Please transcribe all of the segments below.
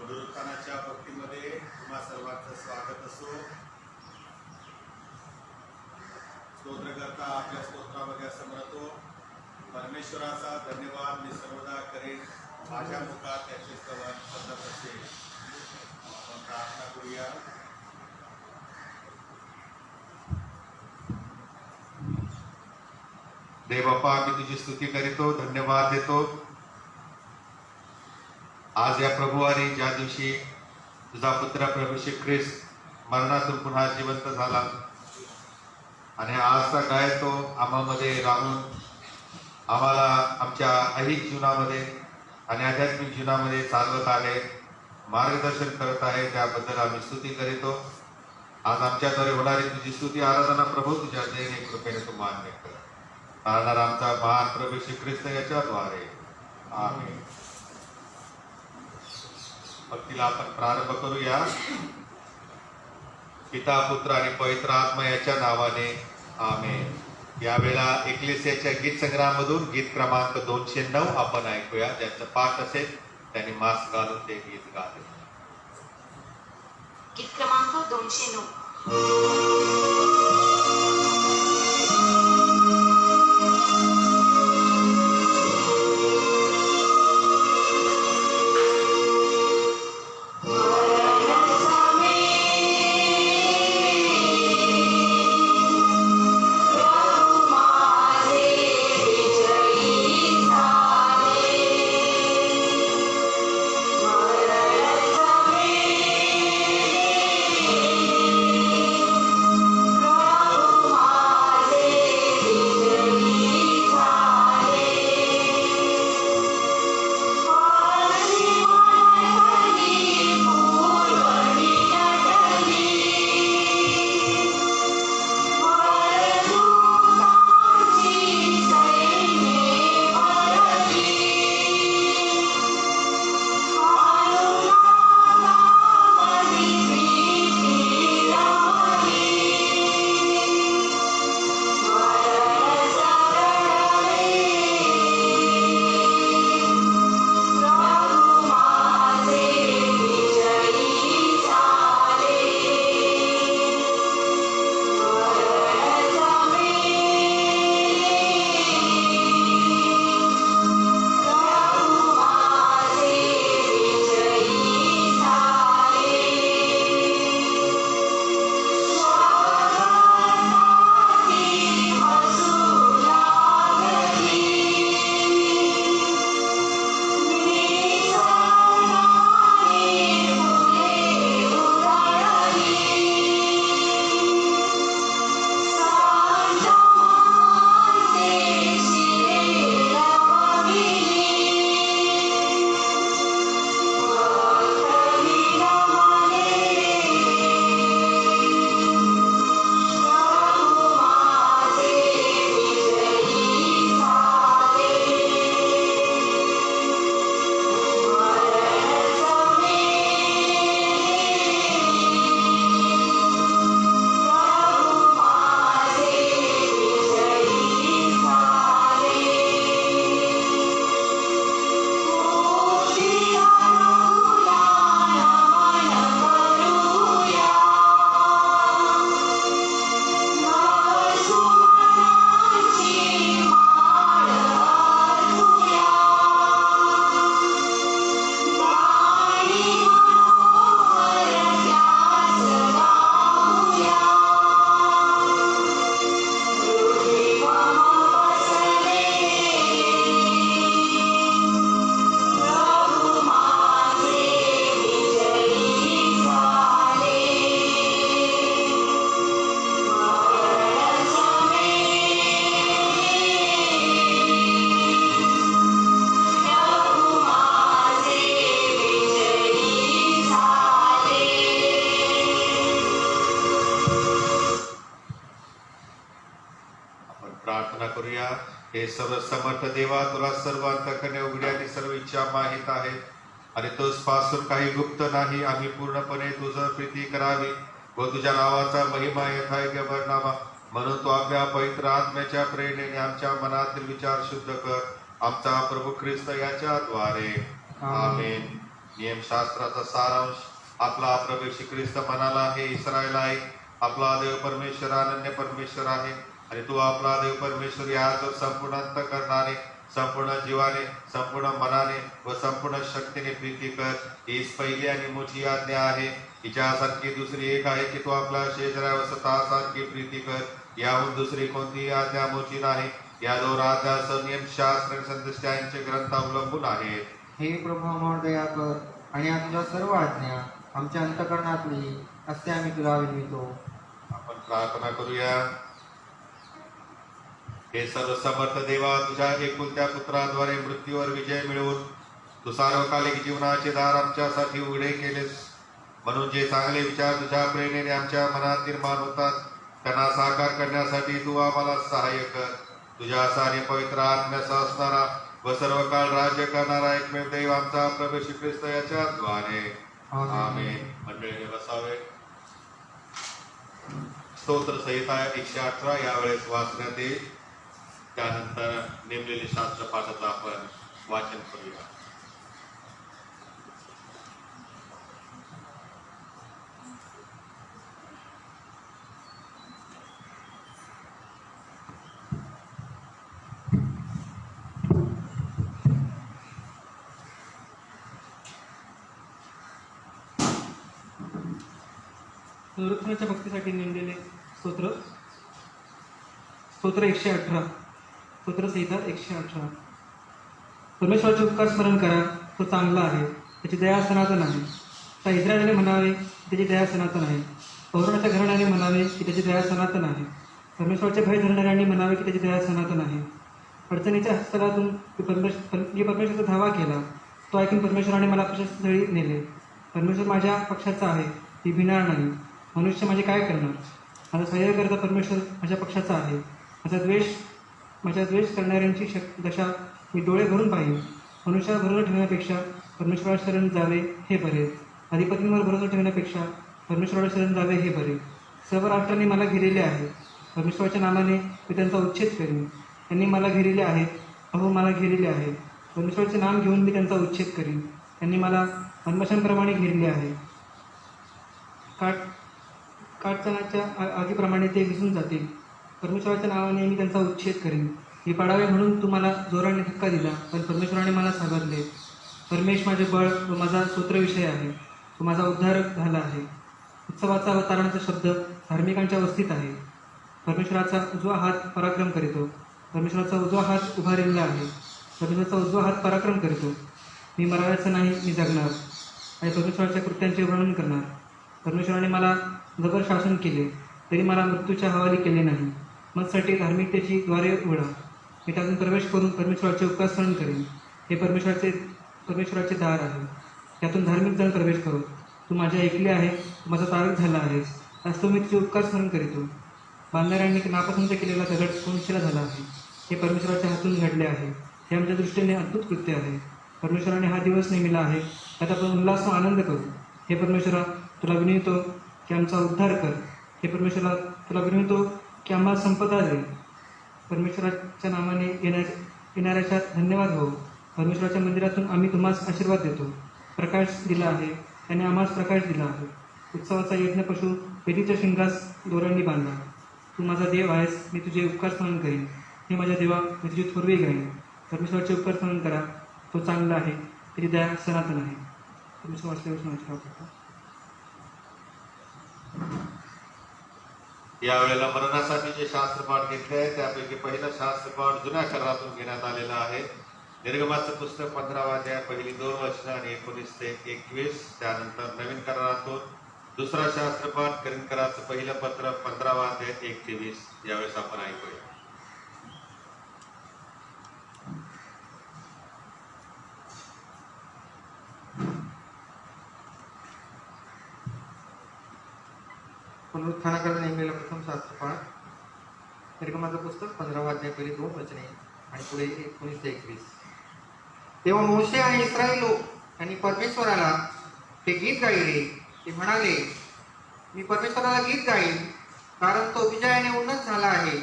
पुनरुत्थानाच्या भक्तीमध्ये तुम्हा सर्वांचं स्वागत असो. स्तोत्रकर्ता आपल्या स्तोत्रामध्ये असं म्हणतो, परमेश्वराचा धन्यवाद मी सर्वदा करेन, माझ्या मुखात त्याचे स्तवन सतत असेल. आपण प्रार्थना करूया. देव बाप्पा, आम्ही तुझी स्तुती करीतो, धन्यवाद देतो. आज या प्रभुवारी ज्या दिवशी तुझा पुत्र प्रभू श्री ख्रिस्त मरणातून पुन्हा जिवंत झाला आणि आजचा काय तो आम्हामध्ये राहून आम्हाला आमच्या ऐहिक जीवनामध्ये आणि आध्यात्मिक जीवनामध्ये चालवत आहे, मार्गदर्शन करत आहे, त्याबद्दल आम्ही स्तुती करीतो. आज आमच्याद्वारे होणारी तुझी स्तुती आराधना प्रभू तुझ्या दयेने कृपेने तू मान्य कर. पाळणारा आमचा महान प्रभू श्री ख्रिस्त याच्याद्वारे आमेन. भक्तीला आपण प्रारंभ करूया. पिता, पुत्र आणि पवित्र आत्मा याच्या नावाने आमेन. यावेळेला एक्लेसियाच्या गीत संग्रहामधून गीत क्रमांक 209 आपण ऐकूया. ज्यांचं पाठ असेल त्यांनी मास्क घालून ते गीत गाले. गीत क्रमांक 209. प्रार्थना करूया. हे सर्व समर्थ देवा, तुला सर्व अंतःकरणे उघडी आणि सर्व इच्छा माहीत आहे आणि तुझपासून काही गुप्त नाही. आम्ही पूर्णपणे तुझं प्रीती करावी व तुझ्या नावाचा महिमा यथायोग्य वर्णावा, म्हणून तू आपल्या पवित्र आत्म्याच्या प्रेरणेने आमच्या मनातील विचार शुद्ध कर. आमचा प्रभू ख्रिस्त याच्याद्वारे आमेन. नियमशास्त्राचा सारांश आपला प्रभू येशू ख्रिस्त म्हणाला, हे इस्रायल आहे, आपला देव परमेश्वर अनन्य परमेश्वर आहे आणि तू आपला देव परमेश्वर याच संपूर्ण अंतःकरणाने, संपूर्ण जीवाने, संपूर्ण मनाने व संपूर्ण शक्तीने प्रीती कर. हीच पहिली आणि मोठी आज्ञा आहे. हिच्यासारखी दुसरी एक आहे की तू आपला शेजाऱ्या व स्वतःसारखी प्रीती कर. याहून दुसरी कोणतीही आज्ञा मोठी नाही. या दोन आज्ञा नियमशास्त्र आणि संदेष्टा यांचे ग्रंथ अवलंबून आहेत. हे प्रभू आम्हावर दया कर आणि तुझ्या सर्व आज्ञा आमच्या अंतःकरणातली असे आम्ही तुला विनवितो. आपण प्रार्थना करूया. हे सर्व समर्थ देवा, तुझ्या एकुलत्या पुत्राद्वारे मृत्यूवर विजय मिळवून तू सार्वकालिक जीवनाचे दार आमच्यासाठी उघडे केलेस. म्हणून जे चांगले विचार तुझ्या प्रेरणेने आमच्या मनात निर्माण होतात त्यांना साकार करण्यासाठी तू आम्हाला सहाय्य कर. तुझ्या सारे पवित्र आत्म्याचा असणारा व सर्व काळ राज्य करणारा एकमेव देव आमचा प्रभू येशू ख्रिस्त याच्याद्वारे. आमेन. मंडळीने बसावे. स्तोत्र संहिता 118 यावेळेस वाचण्यात येईल. त्यानंतर नेमलेले शास्त्र पाठाचं आपण वाचन करूया. पुनरुत्थानाच्या भक्तीसाठी नेमलेले स्तोत्र 118. स्तोत्रसंहिता 118. परमेश्वराचे उपकार स्मरण करा, तो चांगला आहे, त्याची दया सनातन आहे. त्या इस्रायलाने म्हणावे की त्याची दया सनातन आहे. पौराणाच्या घराण्याने म्हणावे की त्याची दया सनातन आहे. परमेश्वराचे भय धरणाऱ्यांनी म्हणावे की त्याची दया सनातन आहे. अडचणीच्या स्थळातून मी परमेश्वराचा धावा केला, तो ऐकून परमेश्वराने मला पक्षस्थळी नेले. परमेश्वर माझ्या पक्षाचा आहे, ती भिणार नाही. मनुष्य माझे काय करणार? माझा सहाय्य करता परमेश्वर माझ्या पक्षाचा आहे. माझ्या द्वेष करणाऱ्यांची दशा मी डोळे भरून पाहिन. मनुष्यावर भरोसा ठेवण्यापेक्षा परमेश्वरावर शरण जावे हे बरे. अधिपतींवर भरोसा ठेवण्यापेक्षा परमेश्वरावर शरण जावे हे बरे. सर्व राष्ट्रांनी मला घेरलेले आहे, परमेश्वराच्या नामाने मी त्यांचा उच्छेद करीन. त्यांनी मला घेरलेले आहेत, अहो मला घेरलेले आहे. परमेश्वराचे नाम घेऊन मी त्यांचा उच्छेद करीन. त्यांनी मला मधमाशांप्रमाणे घेरले आहे. काटचणाच्या आगीप्रमाणे ते विसरून जातील. परमेश्वराच्या नावाने मी त्यांचा उच्छेद करीन. मी पाडावे म्हणून तू मला जोराने धक्का दिला, पण परमेश्वराने मला सावरले. परमेश माझे बळ व माझा स्तोत्रविषय आहे, तो माझा उद्धार झाला आहे. उत्सवाचा व तारणाचा शब्द धार्मिकांच्या वस्तीत आहे. परमेश्वराचा उजवा हात पराक्रम करीतो. परमेश्वराचा उजवा हात उभारलेला आहे. परमेश्वराचा उजवा हात पराक्रम करीतो. मी मरायचं नाही, मी जगणार आणि परमेश्वराच्या कृत्यांचे वर्णन करणार. परमेश्वराने मला जबर शासन केले, तरी मला मृत्यूच्या हवाली केले नाही. मजसाठी धार्मिकतेची द्वारे उघडा. मी त्यातून प्रवेश करून परमेश्वराचे उपकार स्मरण करेन. हे परमेश्वराचे दार आहे, त्यातून धार्मिक जण प्रवेश करो. तू माझे ऐकले आहे, तू माझा तारक झाला आहेस. त्यास मी तुझे उपकार स्मरण करीतो. बांधणाऱ्यांनी नापसंत केलेला दगड कोणशिला झाला आहे. हे परमेश्वराच्या हातून घडले आहे. हे आमच्या दृष्टीने अद्भुत कृत्य आहे. परमेश्वराने हा दिवस नेमिला आहे, त्यात आपण उल्हास व आनंद करू. हे परमेश्वरा, तुला विनवितो की आमचा उद्धार कर. हे परमेश्वरा, तुला विनवितो की आम्हाला संपदा दे. परमेश्वराच्या नावाने येणाऱ्याच्या धन्यवाद हो. परमेश्वराच्या मंदिरातून आम्ही तुम्हाला आशीर्वाद देतो. प्रकाश दिला आहे, त्याने आम्हाला प्रकाश दिला आहे. उत्सवाचा यज्ञ पशु वेदीच्या शिंगास दोऱ्यांनी बांधला. तू माझा देव आहेस, मी तुझे उपकार स्मरण करीन. हे माझ्या देवा, मी तुझी थोरवी गाईन. परमेश्वराचे उपकार स्मरण करा, तो चांगला आहे, त्याची दया सनातन आहे. परमेश्वर यावेळेला मरणासाठी जे शास्त्रपाठ घेतले आहे त्यापैकी पहिलं शास्त्रपाठ जुन्या करारातून घेण्यात आलेलं आहे. निर्गमाचं पुस्तक 15वा अध्याय पहिली 2 वचनं आणि 19 ते 21. त्यानंतर नवीन करारातून दुसरा शास्त्रपाठ करिंदकराचं पहिलं पत्र 15वा अध्याय 1 ते 20. यावेळेस आपण ऐकूया. पुनरुत्थानाकरता नेमलेला प्रथम शास्त्रपाठ निर्गमाचं पुस्तक 15वा अध्याय पहिली 2 वचने आणि पुढे 19 ते 21. तेव्हा मोशे आणि इस्रायल लोक यांनी परमेश्वराला ते गीत गायले. ते म्हणाले, मी परमेश्वराला गीत गाईन, कारण तो विजयाने उन्नत झाला आहे.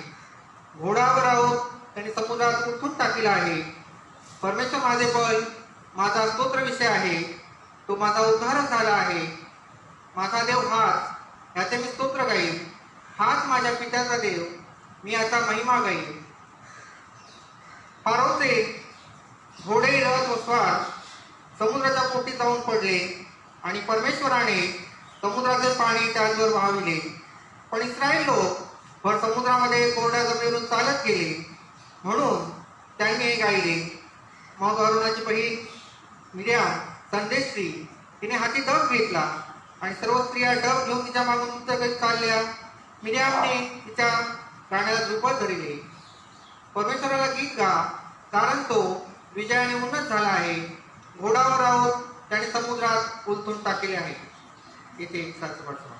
घोडावर आहोत त्यांनी समुद्रात उठून टाकलेला आहे. परमेश्वर माझे बळ, माझा स्तोत्र विषय आहे. तो माझा उद्धारच झाला आहे. माझा देव हाच, याचे मी स्तोत्र गाईन. हाच माझ्या पित्याचा देव, मी आता महिमा गाईन. फारोचे घोडे, रथ व स्वार समुद्राच्या पोटी जाऊन पडले आणि परमेश्वराने समुद्राचे पाणी त्याचवर वाहविले. पण इस्रायल लोक भर समुद्रामध्ये कोरड्या जमिनीवरून चालत गेले, म्हणून त्यांनी हे गायले. मग अरुणाची बहीण मिर्याम संदेशची, तिने हाती डब घेतला आणि सर्व स्त्रिया डब घेऊन तिच्या मागून उत्तर चालल्या. मिर्यामने तिच्या गाण्याला द्रुपद धरले. परमेश्वराला गीत गा, कारण तो विजयाने उन्नत झाला आहे. घोडावर राहून त्याने समुद्रात उलटून टाकले आहे. इथे एक सारखं वाटतं.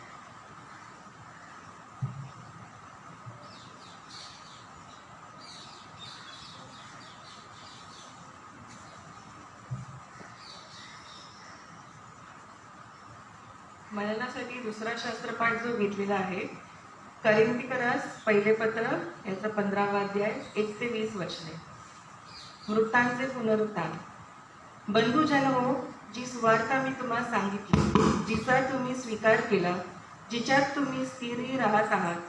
मननासाठी दुसरा शास्त्रपाठ जो घेतलेला आहे, करिंथीकरास पहिले पत्र याचा 15वा अध्याय 1 ते 20 वचने. मृतांचे पुनरुत्थान. बंधुजन हो, जी सुवार्ता मी तुम्हाला सांगितली, जिचा तुम्ही स्वीकार केला, जिच्यात तुम्ही स्थिर राहत आहात,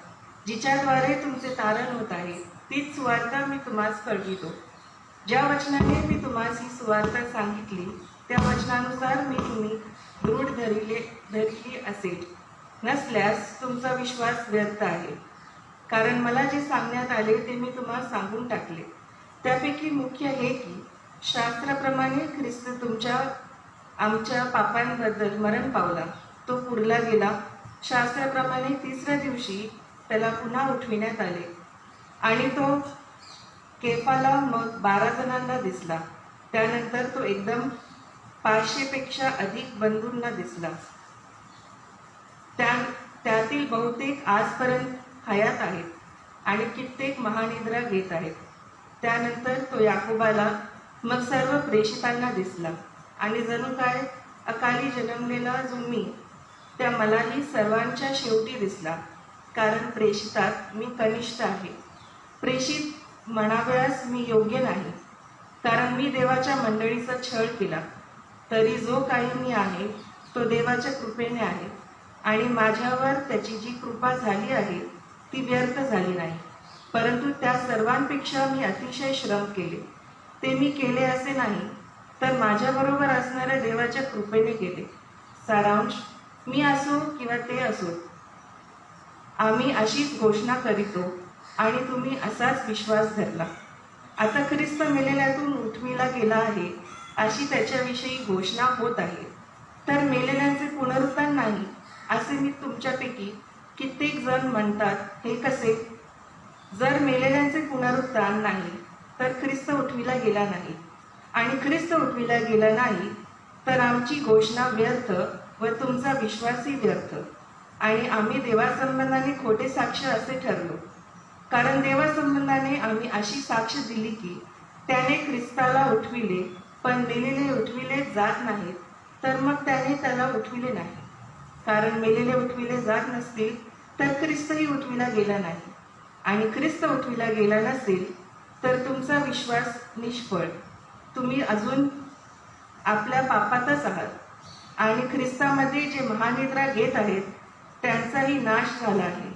जिच्याद्वारे तुमचे तारण होत आहे, तीच सुवार्ता मी तुम्हास कळवितो. ज्या वचनाने मी तुम्हास ही सुवार्ता सांगितली, त्या वचनानुसार मी तुम्ही दृढ धरली असेल. नसल्यास तुमचा विश्वास व्यर्थ आहे. कारण मला जे सांगण्यात आले ते मी तुम्हाला सांगून टाकले. त्यापैकी मुख्य हे की शास्त्राप्रमाणे ख्रिस्त आमच्या पापांबद्दल मरण पावला, तो पुरला गेला. शास्त्राप्रमाणे तिसऱ्या दिवशी त्याला पुन्हा उठविण्यात आले आणि तो केफाला, मग 12 जणांना दिसला. त्यानंतर तो एकदम 500 पेक्षा अधिक बंधूंना दिसला. त्यातील बहुतेक आजपर्यंत हयात आहेत आणि कित्येक महानिद्रा घेत आहेत. त्यानंतर तो याकोबाला, मग सर्व प्रेषितांना दिसला आणि जणू काय अकाली जन्मलेला जो मी, त्या मलाही सर्वांच्या शेवटी दिसला. कारण प्रेषितात मी कनिष्ठ आहे. प्रेषित म्हणावयास मी योग्य नाही, कारण मी देवाच्या मंडळीचा छळ केला. तरी जो काही मी आहे तो देवाच्या कृपेने आहे, आणि माझ्यावर त्याची जी कृपा झाली आहे ती व्यर्थ झाली नाही. परंतु त्या सर्वांपेक्षा मी अतिशय श्रम केले. ते मी केले असे नाही, तर माझ्याबरोबर असणाऱ्या देवाच्या कृपेने केले. सारांश, मी असो किंवा ते असो, आम्ही अशीच घोषणा करीतो आणि तुम्ही असाच विश्वास धरला. आता ख्रिस्त मेलेल्यातून उठविला गेला आहे अशी त्याच्याविषयी घोषणा होत आहे. तर मेलेल्यांचे पुनरुत्थान नाही असे मी तुमच्यापैकी कित्येक जण म्हणतात, हे कसे? जर मेलेल्यांचे पुनरुत्थान नाही तर ख्रिस्त उठविला गेला नाही, आणि ख्रिस्त उठविला गेला नाही तर आमची घोषणा व्यर्थ व तुमचा विश्वासही व्यर्थ, आणि आम्ही देवासंबंधाने खोटे साक्ष असे ठरलो. कारण देवासंबंधाने आम्ही अशी साक्ष दिली की त्याने ख्रिस्ताला उठविले, पण मेलेले उठविले जात नाहीत, तर मग त्याने त्याला उठविले नाही. कारण मेलेले उठविले जात नसतील तर ख्रिस्तही उठविला गेला नाही, आणि ख्रिस्त उठविला गेला नसेल तर तुमचा विश्वास निष्फळ, तुम्ही अजून आपल्या पापातच आहात. आणि ख्रिस्तामध्ये जे महानिद्रा घेत आहेत त्यांचाही नाश झाला आहे.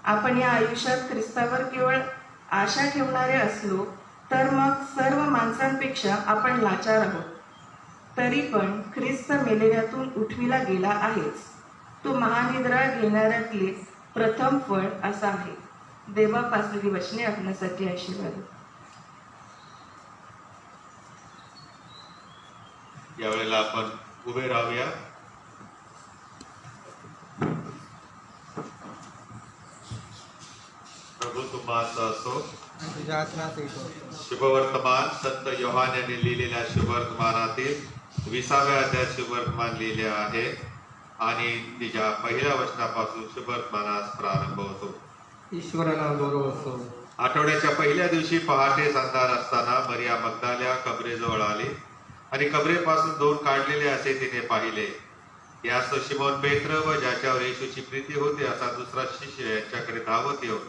आपण या आयुष्यात ख्रिस्तावर केवळ आशा ठेवणारे असलो तर मग सर्व माणसांपेक्षा आपण लाचार आहोत. तरी पण ख्रिस्त मेलेल्यातून उठविला गेला आहेच. तो महानिद्रा घेणाऱ्यातले प्रथम फळ असा आहे. देवापासलेली वचने आपणासाठी आशीर्वाद. यावेळेला आपण उभे राहूया. प्रभू तुम्हाला असो. तुझ्या आत्म्यातही तो. शुभवर्तमान संत योहान यांनी लिहिलेल्या शुभवर्तमानातील 20व्या अध्यायात शुभवर्तमान लिहिले आहे आणि तिच्या पहिल्या वचनापासून शुभवर्तमानास प्रारंभ होतो. ईश्वराला गौरव असो. आठवड्याच्या पहिल्या दिवशी पहाटे अंधार असताना मरिया मग्दाल्या कबरेजवळ आली आणि कबरेपासून 2 काढलेले असे तिने पाहिले. यास तो शिमोन पेत्र व ज्याच्यावर येशूची प्रीती होती असा दुसरा शिष्य यांच्याकडे धावत येऊन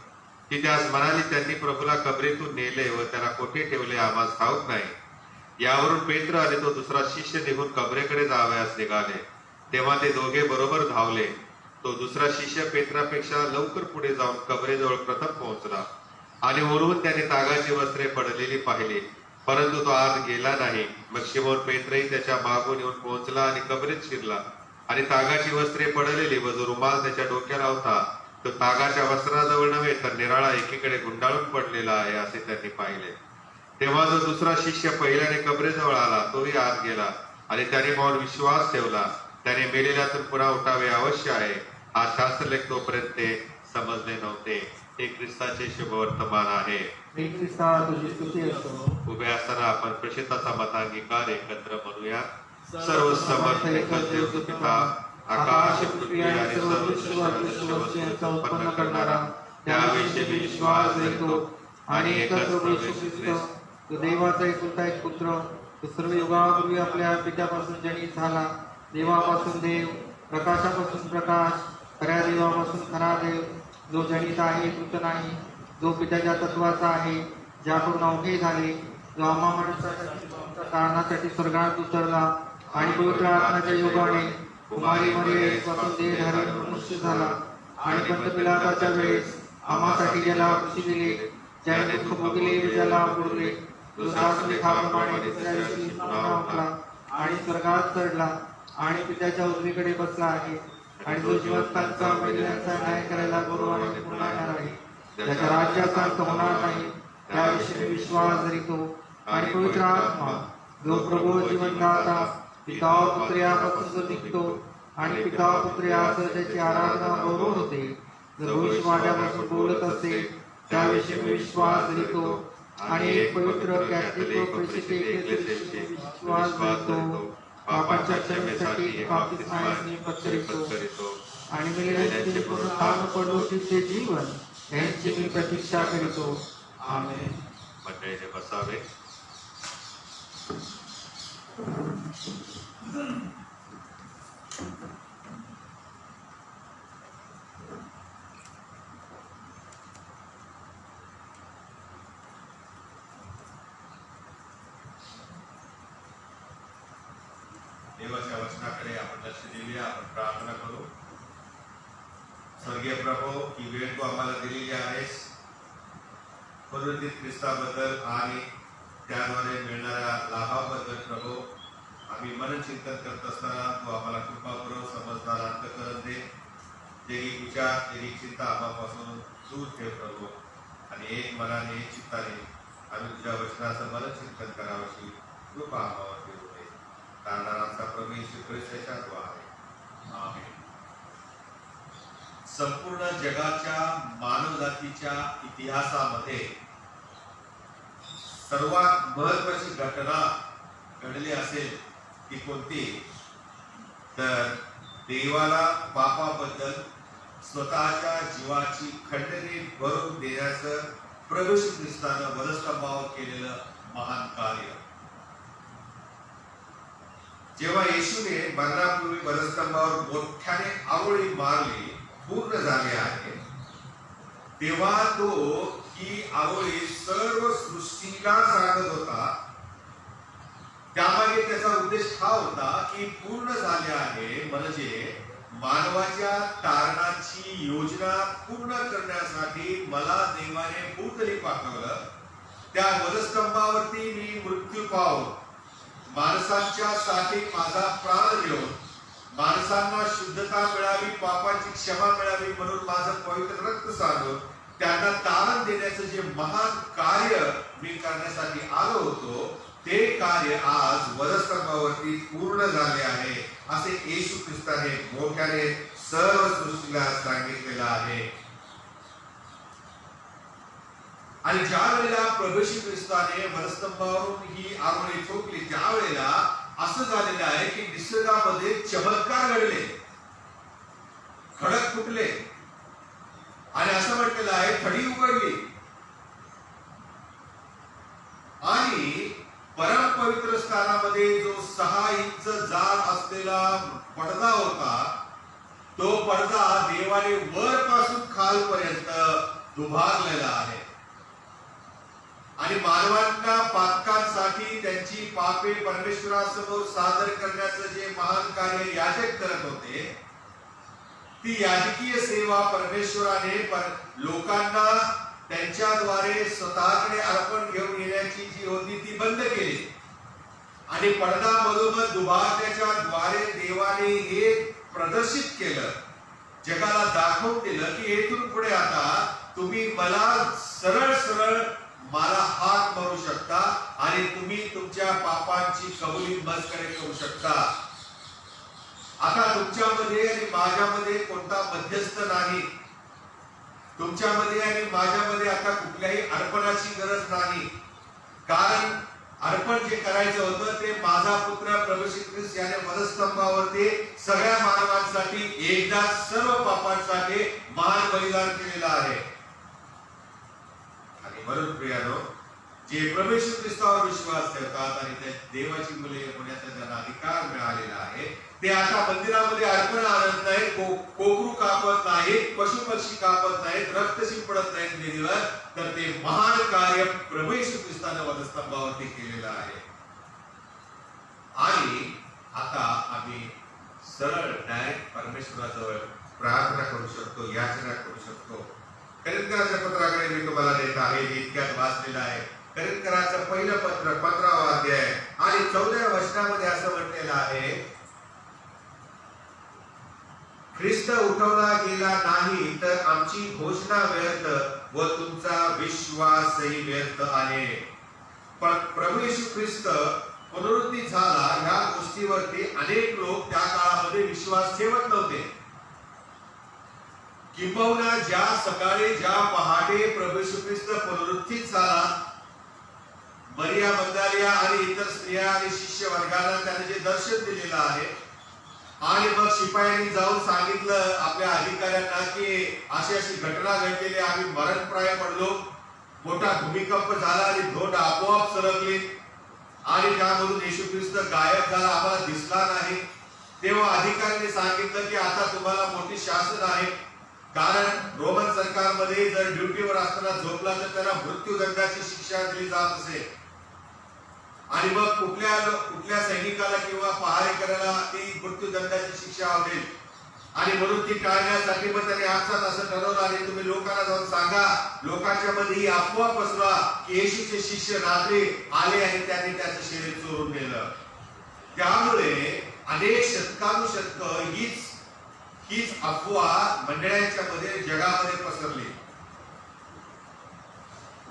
ती त्यास म्हणाली, त्यांनी प्रभूला कबरेतून नेले व त्याला कोठे ठेवले आम्हाला ठाऊक नाही. यावरून पेत्र आणि तो दुसरा शिष्य निघून कबरेकडे जावयास निघाले. तेव्हा ते दोघे बरोबर धावले. तो दुसरा शिष्य पेत्रापेक्षा लवकर पुढे जाऊन कबरेजवळ प्रथम पोहोचला आणि वरून त्याने तागाची वस्त्रे पडलेली पाहिली, परंतु तो आत गेला नाही. मग शिमोन पेत्रही त्याच्या मागून येऊन पोहोचला आणि कबरेत शिरला आणि तागाची वस्त्रे पडलेली व जो रुमाल त्याच्या डोक्याला होता तो तागाच्या वस्त्राजवळ नव्हे तर निराळा एकीकडे गुंडाळून पडलेला आहे असे त्यांनी पाहिले. तेव्हा जो दुसरा शिष्य पहिल्याने कबरेजवळ आला तोही आत गेला आणि त्याने पाहून विश्वास ठेवला. त्याने मेलेल्यातून पुन्हा उठावे अवश्य आहे हा शास्त्रलेख तोपर्यंत ते समजले नव्हते. हे ख्रिस्ताचे शुभवर्तमान आहे. हे ख्रिस्ता तुझी स्तुती असो. उभे असताना आपण प्रसिद्धाचा मतांगीकार एकत्र म्हणूया. सर्व समर्थ एकच देव पिता, आकाश पृथ्वी आणि सर्व वस्तू यांचा उत्पन्न करणारा, त्याविषयी मी विश्वास धरतो आणि एकच प्रभू येशू ख्रिस्त, तो देवाचा एकुलता एक पुत्र, तो सर्व युगापूर्वी आपल्या पित्यापासून जनित झाला, देवापासून देव, प्रकाशापासून प्रकाश, खऱ्या देवापासून खरा देव, जो जनित आहे कृत नाही, जो पित्याच्या तत्वाचा आहे, ज्याकडून अवघे झाले, जो आम्हा मनुष्यासाठी कारणासाठी स्वर्गात उतरला आणि पवित्र आत्म्याच्या योगाने कुमारी मरियेपासून देह धारण मनुष्य झाला आणि पंत पिलाताच्या वेळेस आम्हासाठी ज्याला खुशी दिली, ज्याने दुःख भोगले व ज्याला पुरले, जो शास्त्रलेखाप्रमाणे दुसऱ्या दिवशी पुन्हा उठला आणि स्वर्गात चढला आणि पित्याच्या उजवीकडे बसला आहे आणि जो जिवंतांचा मेलेल्यांचा न्याय करायला गौरवाने पुन्हा येणार आहे, त्याच्या राज्याचा अंत होणार नाही, त्याविषयी विश्वास धरितो. आणि पवित्र आत्मा जो प्रभू जिवंताचा पिता व पुत्र यापासून जो निघतो आणि पिता व पुत्र यासह त्याची आराधना गौरव होते, जो भविष्य माझ्यापासून बोलत असेल त्याविषयी मी विश्वास धरितो. आणि एक पवित्र कॅथलिक व परिशुद्ध एकत्रित विश्वास धरतो. पापांच्या क्षमेसाठी बाप्तिस्मास मी पत्करितो आणि मेलेल्यांचे पुनरुत्थान पडोशीचे जीवन यांची मी प्रतीक्षा करितो. आमेन. मंडळीने बसावे. देवाच्या वचनाकडे आपण लक्ष देऊया. आपण प्रार्थना करू. स्वर्गीय प्रभू, ही वेळ तू आम्हाला दिलेली आहेस पुनरुत्थित ख्रिस्ताबद्दल आणि त्याद्वारे मिळणाऱ्या लाभाबद्दल प्रभू आम्ही मनचिंतन करत असताना तू आम्हाला कृपापूर्वक समजदार अंतःकरण दे. देही विचार देही चिंता आम्हापासून दूर ठेव प्रभू आणि एक मनाने एक चित्ताने आम्ही तुझ्या वचनाचं मनचिंतन करावशी कृपा आम्हावर देऊ दे. कारणाचा प्रभू येशू ख्रिस्ताच्या द्वारे. आमेन. संपूर्ण जगाच्या मानवजातीच्या इतिहासामध्ये सर्वात महत्वाची घटना घडली असेल ती कोणती, तर देवाला पापाबद्दल स्वतःच्या जीवाची खंडणी भरून देण्याचं प्रभू श्री ख्रिस्तानं वधस्तंभावर केलेलं महान कार्य. जेव्हा येशूने मरणापूर्वी वधस्तंभावर मोठ्याने आवळी मारली पूर्ण झाले आहे, तेव्हा तो ही आवळी सर्व सृष्टीला सांगत होता. त्यामागे त्याचा उद्देश हा होता की पूर्ण झाले आहे म्हणजे मानवाच्या तारणाची योजना पूर्ण करण्यासाठी मला देवाने भूतली पाठवलं. त्या वधस्तंभावरती मी मृत्यू पावून माणसांच्या साठी माझा प्राण देऊन माणसांना शुद्धता मिळावी, पापाची क्षमा मिळावी म्हणून माझं पवित्र रक्त सांडून त्यांना तारण देण्याचं जे महान कार्य मी करण्यासाठी आलो होतो, ते कार्य आज वधस्तंभावरती पूर्ण झाले आहे असे येशू ख्रिस्ताने मोठ्याने सर्व सृष्टीला सांगितलेलं आहे. आणि ज्या वेळेला प्रभू श्री ख्रिस्ताने वधस्तंभावरून ही आवळी ठोकली त्यावेळेला असं झालेलं आहे की निसर्गामध्ये चमत्कार घडले, खडक फुटले आणि असं म्हटलेलं आहे थडी उघडली आणि परम पवित्र स्थानामध्ये जो 6 इंच जाड असलेला पडदा होता, तो पडदा देवाने वरपासून खालपर्यंत दुभागलेला आहे. आणि मानवांना पातकांसाठी त्यांची पापे परमेश्वरासमोर सादर करण्याचं जे महान कार्य याजक करत होते, ती याजकीय सेवा परमेश्वराने लोकांना त्यांच्याद्वारे स्वतःकडे अर्पण घेऊन येण्याची जी होती ती बंद केली. आणि पडदा मधोमध दुभात्याच्या द्वारे देवाने हे प्रदर्शित केलं, जगाला दाखवून दिलं की येथून पुढे आता तुम्ही मला सरळ सरळ मला हाक मारू शकता आणि तुम्ही तुमच्या पापांची कबुली मजकरे करू शकता. आता तुमच्यामध्ये आणि माझ्यामध्ये कोणता मध्यस्थ नाही. तुमच्यामध्ये आणि माझ्यामध्ये आता कुठल्याही अर्पणाची गरज नाही. कारण अर्पण जे करायचं होतं ते माझा पुत्र प्रभू श्री ख्रिस्त याने वधस्तंभावरती सगळ्या मानवांसाठी एकदा सर्व पापांसाठी महान बलिदान केलेलं आहे. आणि म्हणून प्रियानो, जे प्रभू श्री ख्रिस्तावर विश्वास ठेवतात आणि त्या देवाची मुले होण्याचा ज्यांना अधिकार मिळालेला आहे, ते आता मंदिरामध्ये अर्पण आणत नाहीत, कोकरू कापत नाहीत, पशु पक्षी कापत नाहीत, रक्त शिंपडत नाहीत देवीवर, तर ते महान कार्य प्रभू येशू ख्रिस्ताने वधस्तंभावरती केलेलं आहे. आणि आता आम्ही सरळ डायरेक्ट परमेश्वराजवळ प्रार्थना करू शकतो, याचना करू शकतो. करिंथकराच्या पत्राकडे मी तुम्हाला देत आहे, जे इतक्यात वाचलेलं आहे. करिंथकराचं पहिलं पत्र 15वा अध्याय आणि 14व्या वचनामध्ये असं म्हटलेलं आहे, ख्रिस्त उठवला गेला नाही तर आमची घोषणा व्यर्थ व तुमचा विश्वासही व्यर्थ आहे. पण प्रभू येशू ख्रिस्त पुनरुत्थित झाला ह्या गोष्टीवरती अनेक लोक त्या काळामध्ये विश्वास ठेवत नव्हते. किंबहुना ज्या सकाळी ज्या पहाटे प्रभू येशू ख्रिस्त पुनरुत्थित झाला, मरिया मग्दलिया आणि इतर स्त्रिया आणि शिष्य वर्गाला त्याने जे दर्शन दिलेलं आहे आणि मग शिपायांनी जाऊन सांगितलं आपल्या अधिकाऱ्यांना की अशी अशी घटना घडलेली, आम्ही मरणप्राय पडलो, मोठा भूमिकंप झाला आणि धोंड आपोआप सरकली आणि त्यामधून येशू ख्रिस्त गायब झाला, आम्हाला दिसला नाही. तेव्हा अधिकाऱ्यांनी सांगितलं की आता तुम्हाला मोठी शासन आहे, कारण रोमन सरकारमध्ये जर ड्युटीवर असताना झोपला तर त्याला मृत्यूदंडाची शिक्षा दिली जात असे. आणि मग कुठल्या सैनिकाला किंवा पहारेकऱ्याला ती मृत्यूदंडाची शिक्षा आवडेल. आणि म्हणून ती टाळण्यासाठी मग त्याने आपसात असं ठरवलं आणि तुम्ही लोकांना जाऊन सांगा, लोकांच्या मध्ये ही अफवा पसरवा की येशूचे शिष्य रात्री आले आणि त्यांनी त्याचं शरीर चोरून नेलं. त्यामुळे अनेक शतकानुशतक हीच अफवा मंडळांच्या मध्ये जगामध्ये पसरली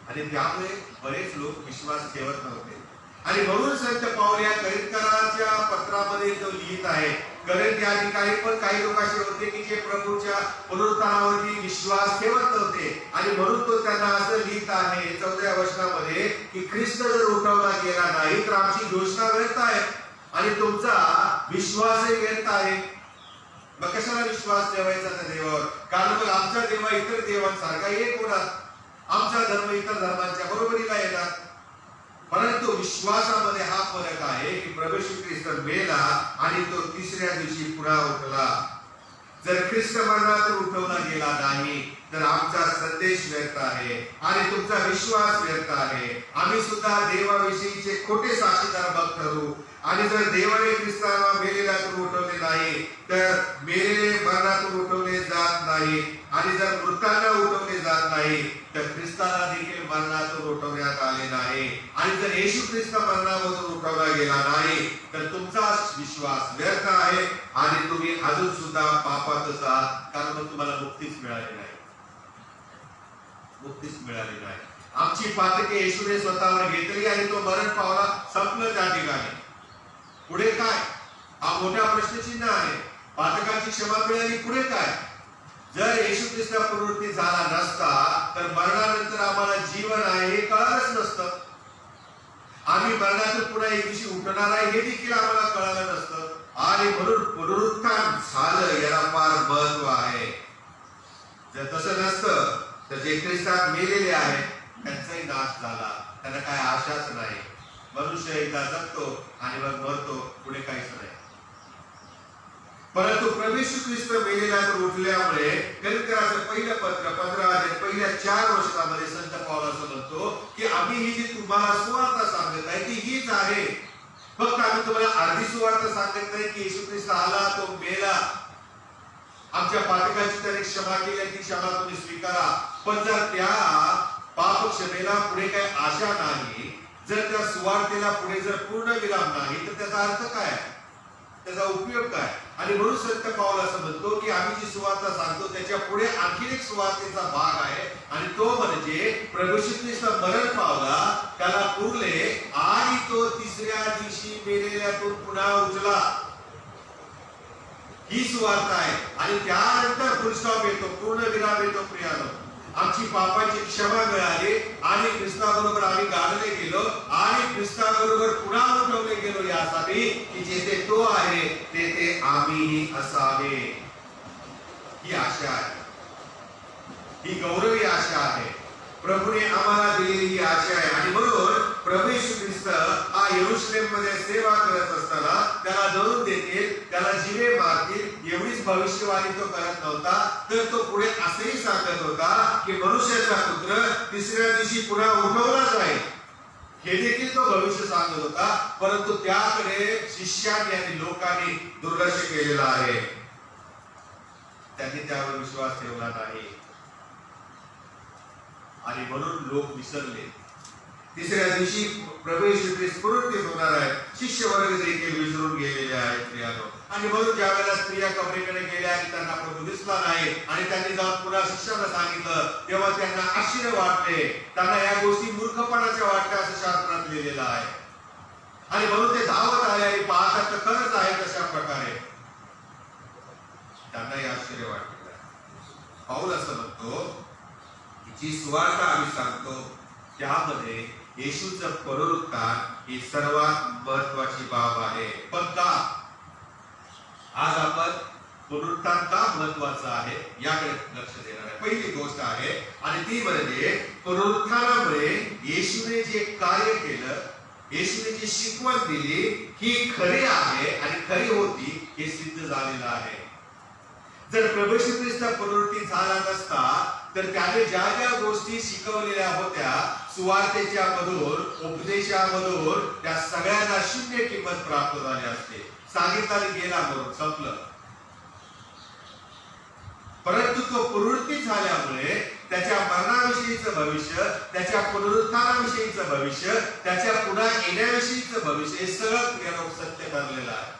आणि त्यामुळे बरेच लोक विश्वास ठेवत नव्हते. आणि म्हणून संत पाऊल या करिंथकराच्या पत्रामध्ये तो लिहित आहे, कारण या ठिकाणी पण काही लोक असे होते की जे प्रभूच्या पुनरुत्थानावरती विश्वास ठेवत नव्हते. आणि म्हणून तो त्यांना असं लिहित आहे 14व्या वचनामध्ये की ख्रिस्त जर उठवला गेला नाही तर आमची घोषणा व्यर्थ आहे आणि तुमचा विश्वासही व्यर्थ आहे. मग कशाला विश्वास ठेवायचा त्या देवावर? कारण मग आमचा देव इतर देवांसारखा एक होणार, आमचा धर्म इतर धर्मांच्या बरोबरीला येणार. परंतु विश्वासामध्ये हा फरक आहे की प्रभू येशू ख्रिस्त मेला आणि तो तिसऱ्या दिवशी पुन्हा उठला. जर ख्रिस्त मरणातून उठवला गेला नाही तर आमचा संदेश व्यर्थ आहे आणि तुमचा विश्वास व्यर्थ आहे. आम्ही सुद्धा देवाविषयीचे खोटे साक्षीदार मग ठरू. आणि जर देवाने ख्रिस्ताला मेलेल्यातून उठवले नाही तर मेलेले मरणातून उठवले जात नाही. आणि जर मृतांना उठवले जात नाही तर ख्रिस्ताला देखील मरणातून उठवण्यात आले नाही. आणि जर येशू ख्रिस्त मरणामधून उठवला गेला नाही तर तुमचा विश्वास व्यर्थ आहे आणि तुम्ही अजून सुद्धा पापातच आहात, कारण मग तुम्हाला मुक्तीच मिळाली नाही. मुक्तीच मिळाली नाही. आमची पातके येशूने स्वतःवर घेतली आणि तो मरण पावला, संपलं त्या ठिकाणी. पुढे काय? हा मोठा प्रश्नचिन्ह आहे. पातकांची क्षमा मिळाली, पुढे काय? जर येशू ख्रिस्त पुनरुत्थित झाला नसता तर मरणानंतर आम्हाला जीवन आहे हे कळालंच नसतं. आम्ही मरणातून पुन्हा एक दिवशी उठणार आहे हे देखील आम्हाला कळालं नसतं. आणि म्हणून पुनरुत्थान झालं याला फार महत्व आहे. जर तसं नसतं तर जे ख्रिस्तात मेलेले आहेत त्यांचाही नाश झाला, त्यांना काय आशाच नाही. मनुष्य एकदा जगतो आणि मग मरतो, पुढे काहीच नाही. परंतु प्रभू येशू ख्रिस्त मेलेल्यातून उठल्यामुळे कलिकराचं पहिलं पत्र 15 अध्याय पहिल्या 4 वचनामध्ये संत पौल असं म्हणतो की आम्ही ही जी तुम्हाला सुवार्ता सांगत आहे ती हीच आहे. फक्त आम्ही तुम्हाला अर्धी सुवार्ता सांगत नाही की येशू ख्रिस्त आला, तो मेला, आमच्या पातकाची त्याने क्षमा केली आणि ती क्षमा तुम्ही स्वीकारा. पण जर त्या पाप क्षमेला पुढे काही आशा नाही, जर त्या सुवार्तेला पुढे जर पूर्ण विराम नाही, तर त्याचा अर्थ काय, त्याचा उपयोग काय? आणि म्हणून संत पौल असं म्हणतो की आम्ही जी सुवार्ता सांगतो त्याच्या पुढे आणखी एक सुवार्तेचा भाग आहे आणि तो म्हणजे प्रभू येशू ख्रिस्त मरण पावला, त्याला पुरले आणि तो तिसऱ्या दिवशी मेलेल्यातून पुन्हा उठला. ही सुवार्ता आहे. आणि त्यानंतर फुल स्टॉप येतो, पूर्ण विराम येतो. प्रियानो, आमची पापाची क्षमा मिळाली आणि ख्रिस्ताबरोबर आम्ही गाडले गेलो आणि ख्रिस्ताबरोबर पुन्हा उठवले गेलो यासाठी की जेथे तो आहे तेथे आम्हीही असावे. ही आशा आहे, ही गौरवी आशा आहे, प्रभूने आम्हाला दिलेली ही आशा आहे. आणि म्हणून प्रभू येशू ख्रिस्त हा यरूशलेम मध्ये सेवा करत असताना त्याला जळून देतील, त्याला जीवे मारतील एवढीच भविष्यवाणी तो करत नव्हता, तर तो पुढे असेही सांगत होता की मनुष्याचा पुत्र तिसऱ्या दिवशी पुन्हा उठवला जाईल. हे देखील तो भविष्य सांगत होता. परंतु त्याकडे शिष्यांनी आणि लोकांनी दुर्लक्ष केलेलं आहे. त्यांनी त्यावर विश्वास ठेवला नाही आणि म्हणून लोक विसरले. तिसऱ्या दिवशी प्रभू येशू ख्रिस्त पुनरुत्थित होणार आहे. शिष्य वर्ग देखील विसरून गेलेले आहेत प्रियानो. आणि म्हणून ज्या वेळेला स्त्रिया कबरीकडे गेल्या आणि त्यांना प्रभू दिसला नाही आणि त्यांनी जाऊन पुन्हा शिष्याला सांगितलं, तेव्हा त्यांना आश्चर्य वाटले. त्यांना या गोष्टी मूर्खपणाच्या वाटल्या असं शास्त्रात लिहिलेलं आहे. आणि म्हणून ते धावत आले आणि पाहतात तर खरंच आहे तशा प्रकारे. त्यांनाही आश्चर्य वाटले. पौल असं म्हणतो जी सुवार्ता आम्ही सांगतो त्यामध्ये येशूचं पुनरुत्थान ही सर्वात महत्वाची बाब आहे. पण का आज आपण पुनरुत्थान का महत्वाचं आहे याकडे लक्ष देणार आहे. पहिली गोष्ट आहे आणि ती म्हणजे पुनरुत्थानामुळे येशूने जे कार्य केलं, येशूने जी शिकवण दिली ही खरी आहे आणि खरी होती हे सिद्ध झालेलं आहे. जर प्रभू येशू ख्रिस्त पुनरुत्थित झाला नसता तर त्याने ज्या ज्या गोष्टी शिकवलेल्या होत्या सुवार्तेच्या मधून, उपदेशामधून, त्या सगळ्यांना शून्य किंमत प्राप्त झाली असते. सांगितलं गेला म्हणून संपलं. परंतु तो पुनरुत्थित झाल्यामुळे त्याच्या मरणाविषयीचं भविष्य, त्याच्या पुनरुत्थानाविषयीचं भविष्य, त्याच्या पुन्हा येण्याविषयीचं भविष्य हे सगळं सत्य ठरलेलं आहे.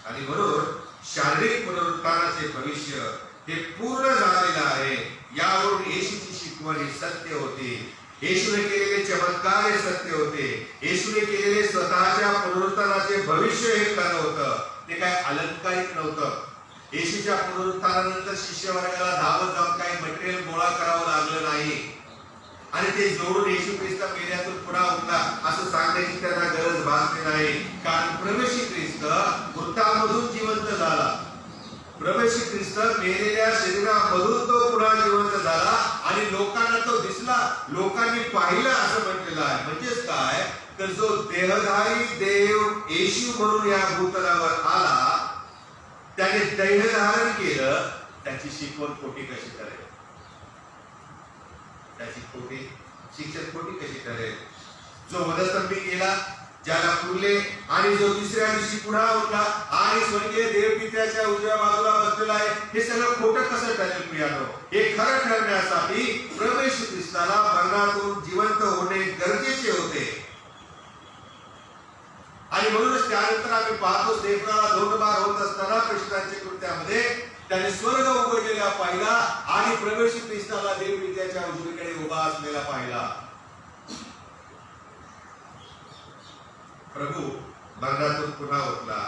आणि म्हणून शारीरिक पुनरुत्थानाचे भविष्य हे पूर्ण झालेलं आहे. यावरून येशूची शिकवण ही सत्य होती. येशूने केलेले चमत्कार हे सत्य होते. येशूने केलेले स्वतःच्या पुनरुत्थानाचे भविष्य हे खरं होतं. ते काय अलंकारिक नव्हतं. येशूच्या पुनरुत्थानानंतर शिष्यवर्गाला धावत जाऊन काही मटेरियल गोळा करावं लागलं नाही आणि ते जोडून येशू ख्रिस्त मेल्यातून पुन्हा उठला असं सांगण्याची त्यांना गरज भासली नाही. कारण प्रभू येशू ख्रिस्त मृतांमधून जिवंत झाला. प्रभू येशू ख्रिस्त मेलेल्या शरीरामधून तो पुन्हा जिवंत झाला आणि लोकांना तो दिसला, लोकांनी पाहिलं असं म्हटलेलं आहे. म्हणजेच काय, तर जो देहधारी देव येशू म्हणून या भूतलावर आला, त्याने देहधारण केलं, त्याची शिकवण खोटी कशी ठरेल, त्याची खोटी शिक्षण खोटी कशी ठरेल. जो वधस्तंभी गेला, ज्याला पुरले आणि जो तिसऱ्या दिवशी पुन्हा उठला आणि स्वर्गीय देवपित्याच्या उजव्या बाजूला बसलेला आहे, हे सगळं खोटं कसं ठरेल प्रियानो? हे खरं ठरण्यासाठी प्रभू येशू ख्रिस्ताला मरणातून जिवंत होणे गरजेचे होते. आणि म्हणूनच त्यानंतर आम्ही पाहतो स्तेफनाला दोंडमार होत असताना प्रेषितांच्या कृत्यामध्ये त्याने स्वर्ग उघडलेला पाहिला आणि प्रभू येशू ख्रिस्ताला देवपित्याच्या उजवीकडे उभा असलेला पाहिला. प्रभू मरणातून पुन्हा उठला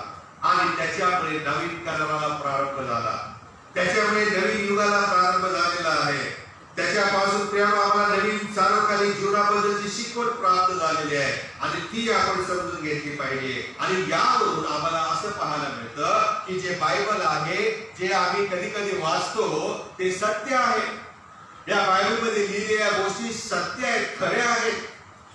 आणि त्याच्यामुळे नवीन कालाला प्रारंभ झाला. त्याच्यामुळे नवीन युगाला प्रारंभ झालेला आहे. त्याच्यापासून प्रेम आम्हाला नवीन सार्वकालिक जीवनाबद्दलची शिकवण प्राप्त झालेली आहे आणि ती आपण समजून घेतली पाहिजे. आणि यावरून आम्हाला असं पाहायला मिळतं की जे बायबल आहे, जे आम्ही कधी कधी वाचतो ते सत्य आहे. या बायबलमध्ये लिहिलेल्या गोष्टी सत्य आहेत, खऱ्या आहेत.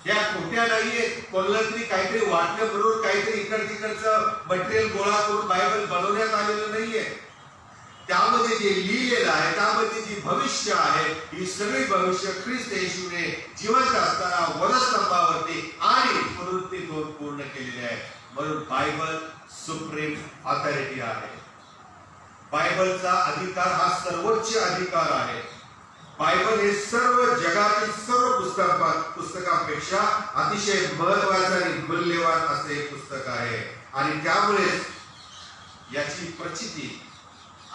या खोट्या नाहीये. कोणाला तरी काहीतरी वाटलं म्हणून काहीतरी इकड तिकडचं मटेरियल गोळा करून बायबल बनवण्यात आलेलं नाहीये. त्यामध्ये जे लिहिलेलं आहे, त्यामध्ये जी भविष्य आहे, ही सगळी भविष्य ख्रिस्त येशूने जिवंत असताना वधस्तंभावरती आणि पुनरुत्थानातून पूर्ण केलेले आहे. म्हणून बायबल सुप्रीम ऑथॉरिटी आहे. बायबलचा अधिकार हा सर्वोच्च अधिकार आहे. बायबल हे सर्व जगातील सर्व पुस्तकांपेक्षा अतिशय महत्वाचे आणि मूल्यवान असे पुस्तक आहे. आणि त्यामुळे याची प्रचिती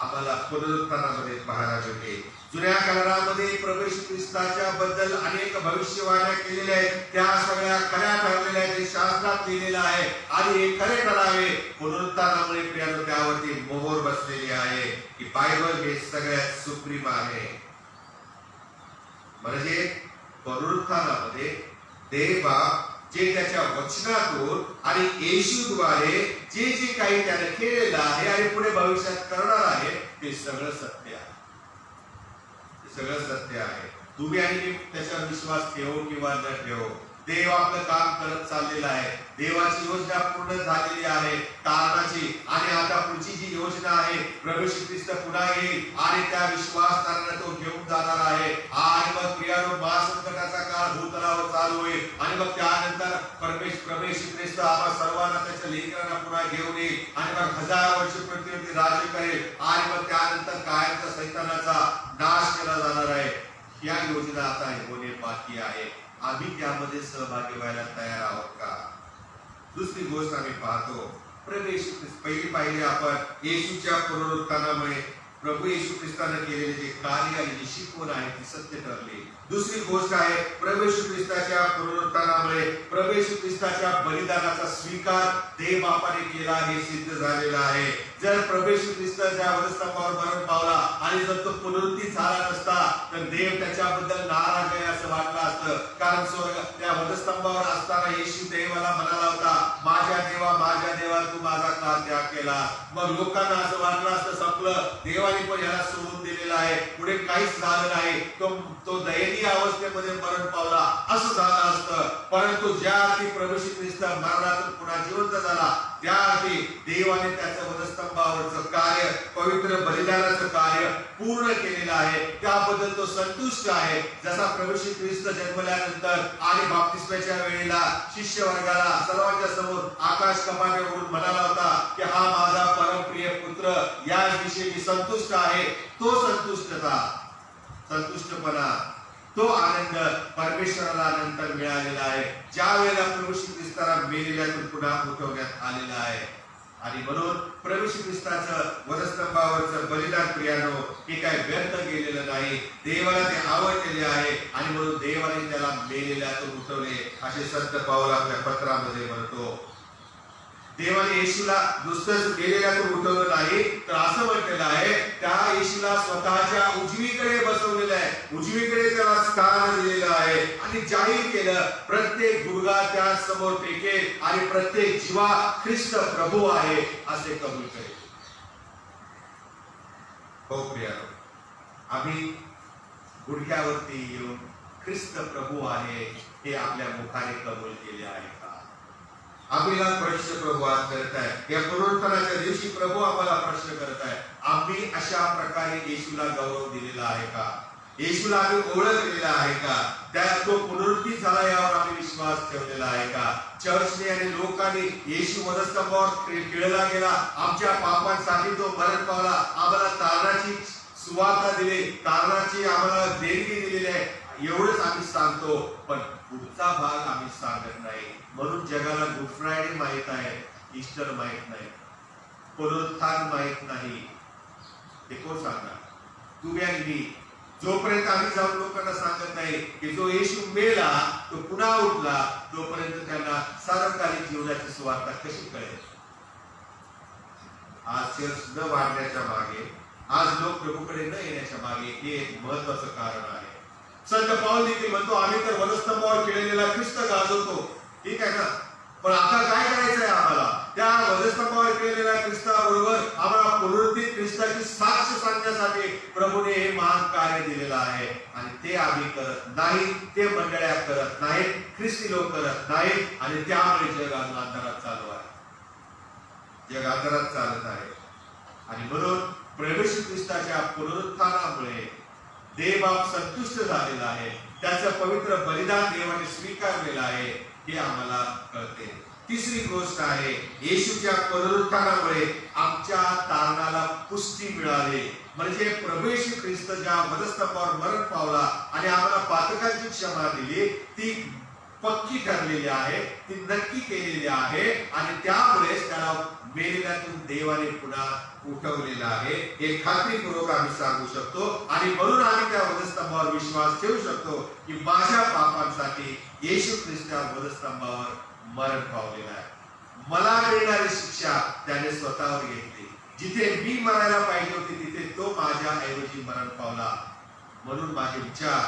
आम्हाला पुनरुत्थानामध्ये पाहायला मिळते. जुन्या करारामध्ये प्रभू येशू ख्रिस्ताच्या बद्दल अनेक भविष्यवाण्या केलेल्या आहेत. त्या सगळ्या खऱ्या ठरलेल्या आहेत. शास्त्रात लिहिलेलं आहे आणि हे खरे ठरावे पुनरुत्थानामुळे प्रियानो त्यावरती मोहर बसलेली आहे की बायबल हे सगळ्यात सुप्रीम आहे. म्हणजे पुनरुत्थानामध्ये देव जे त्याच्या वचनातून आणि येशूद्वारे जे जे काही त्याने केलेलं आहे आणि पुढे भविष्यात करणार आहे ते सगळं सत्य आहे. ते सगळं सत्य आहे. तुम्ही आणि मी त्याच्यावर विश्वास ठेवो किंवा न ठेवो, देव आपलं काम करत चाललेलं आहे. देवाची योजना पूर्ण झालेली आहे तारणाची. आणि आता पुढची जी योजना आहे, प्रभू येशू ख्रिस्त पुन्हा येईल आणि त्या विश्वासदारांना तो घेऊन जाणार आहे. आणि मग प्रियानो महासंकटाचा काळ भूतलावर चालू होईल आणि मग त्यानंतर प्रभू येशू ख्रिस्त आम्हा सर्वांना त्याच्या लेकरांना पुन्हा घेऊन येईल आणि मग 1000 वर्ष पृथ्वीवरती राज्य करेल आणि मग त्यानंतर कायमचा सैतानाचा नाश केला जाणार आहे. या योजना आता होणे बाकी आहे. आम्ही त्यामध्ये सहभागी व्हायला तयार आहोत का? दुसरी गोष्ट आम्ही पाहतो, प्रभू येशू ख्रिस्त पहिली पाहिली आपण येशूच्या पुनरुत्थानामुळे प्रभू येशू ख्रिस्ताने केलेले जे कार्य आणि जी शिकवण आहे ती सत्य ठरली. दुसरी गोष्ट आहे प्रभू येशू ख्रिस्ताच्या पुनरुत्थानामुळे प्रभू येशू ख्रिस्ताच्या बलिदानाचा स्वीकार देव बापाने केला हे सिद्ध झालेलं आहे. जर प्रभू येशू ख्रिस्त ज्या वधस्तंभावर मरण पावला आणि जर तो पुनरुत्थित झाला नसता तर देव त्याच्याबद्दल नाराज आहे असं वाटलं असतं. कारण स्वर्ग त्या वधस्तंभावर असताना येशू देवाला म्हणाला होता, माझ्या देवा तू माझा का त्याग केला. मग लोकांना असं वाटलं असतं संपलं, देवाने पण याला सोडून दिलेलं आहे, पुढे काहीच झालं नाही, तो दयनीय अवस्थेमध्ये मरण पावला असं झालं असतं. परंतु ज्या अर्थी प्रभू येशू ख्रिस्त मरणातून पुन्हा जिवंत झाला त्या अर्थी देवाने त्याचं वधस्तंभावरचं कार्य, पवित्र बलिदानाचं कार्य पूर्ण केलेलं आहे. त्याबद्दल तो संतुष्ट आहे. जसा प्रभू येशू ख्रिस्त जन्मल्यानंतर आणि बाप्तिस्माच्या वेळेला शिष्य वर्गाला सर्वांच्या समोर आकाश कपाटे उघडून म्हणाला होता की हा माझा परमप्रिय पुत्र, याविषयी मी संतुष्ट आहे. तो संतुष्टपणा, तो आनंद परमेश्वराला नंतर मिळालेला आहे ज्या वेळेला प्रभू येशू ख्रिस्ताला मेलेल्यातून पुन्हा उठवण्यात आलेला आहे. आणि म्हणून प्रभू येशू ख्रिस्ताचं वधस्तंभावरचं बलिदान प्रियानो हे काय व्यर्थ गेलेलं नाही. देवाला ते आवडलेले आहे आणि म्हणून देवाने त्याला मेलेल्यातून उठवले असे संत पाऊल आपल्या पत्रामध्ये म्हणतो. देवाने येशूला नुसतंच मेलेल्यातून उठवलं नाही तर असं म्हटलेलं आहे त्या येशूला स्वतःच्या उजवीकडे बसवलेलं आहे, उजवीकडे त्याला स्थान दिलेलं आहे आणि जाहीर केलं प्रत्येक गुडघा त्या समोर टेकेल आणि प्रत्येक जीवा ख्रिस्त प्रभू आहे असे कबूल करेल. हो प्रियानो, आम्ही गुडघ्यावरती येऊन ख्रिस्त प्रभू आहे हे आपल्या मुखाने कबूल केले आहे का? आपल्याला प्रश्न प्रभू आज करत आहे. या पुनरुत्थानाच्या दिवशी प्रभू आम्हाला प्रश्न करत आहे, आम्ही अशा प्रकारे येशूला गौरव दिलेला आहे का? येशूला आम्ही ओळखलेला आहे का? त्या तो पुनरुत्थित झाला यावर आम्ही विश्वास ठेवलेला आहे का? चर्चने आणि लोकांनी येशू वधस्तंभावर खिळला गेला, आमच्या पापांसाठी तो मरण पावला, आम्हाला तारणाची सुवार्ता दिली, तारणाची आम्हाला देणगी दिलेली आहे एवढंच आम्ही सांगतो, पण पुढचा भाग आम्ही सांगत नाही. म्हणून जगाला गुड फ्रायडे माहित आहे, ईस्टर माहित नाही, पुनरुत्थान माहित नाही. ते कोण सांगणार? तुम्ही आणि मी. जोपर्यंत आम्ही जाऊन लोकांना सांगत नाही की जो येशू मेला तो पुन्हा उठला, तोपर्यंत त्यांना सार्वकालिक जीवनाची सुवार्ता कशी कळेल? आज चर्च न वाढण्याच्या मागे, आज लोक प्रभूकडे न येण्याच्या मागे हे एक महत्वाचं कारण आहे. संत पाऊल देखील म्हणतो आम्ही तर वधस्तंभावर केलेला ख्रिस्त गाजवतो. ठीक आहे ना, पण आता काय करायचंय आम्हाला? त्या वधस्तंभावर गेलेल्या ख्रिस्ताबरोबर आम्हाला पुनरुत्थित ख्रिस्ताची साक्ष सांगण्यासाठी प्रभूने हे महान कार्य दिलेलं आहे. आणि ते आम्ही करत नाही, ते मंडळ्या करत नाहीत, ख्रिस्ती लोक करत नाहीत. आणि त्यामुळे जग अंधारात चालू आहे, जग अंधारात चालत आहे. आणि म्हणून प्रभू येशू ख्रिस्ताच्या पुनरुत्थानामुळे देवबाप संतुष्ट झालेला आहे. त्याचं पवित्र बलिदान देवाने स्वीकारलेलं आहे हे आम्हाला कळते. तिसरी गोष्ट आहे, येशूच्या पुनरुत्थानामुळे आमच्या तारणाला पुष्टी मिळाली. म्हणजे प्रभू येशू ख्रिस्त ज्या वधस्तंभावर मरण पावला आणि आम्हाला पातकांची क्षमा दिली, ती पक्की ठरलेली आहे, ती नक्की केलेली आहे. आणि त्यामुळेच त्याला मेलेल्यातून देवाने पुन्हा उठवलेलं आहे हे खात्रीपूर्वक आम्ही सांगू शकतो. आणि म्हणून आम्ही त्या वधस्तंभावर विश्वास ठेवू शकतो की माझ्या पापांसाठी येशू ख्रिस्त वधस्तंभावर मरण पावलेला आहे. मला मिळणारी शिक्षा त्याने स्वतःवर घेतली. जिथे मी मरायला पाहिजे होती तिथे तो माझ्या ऐवजी मरण पावला. म्हणून माझे विचार,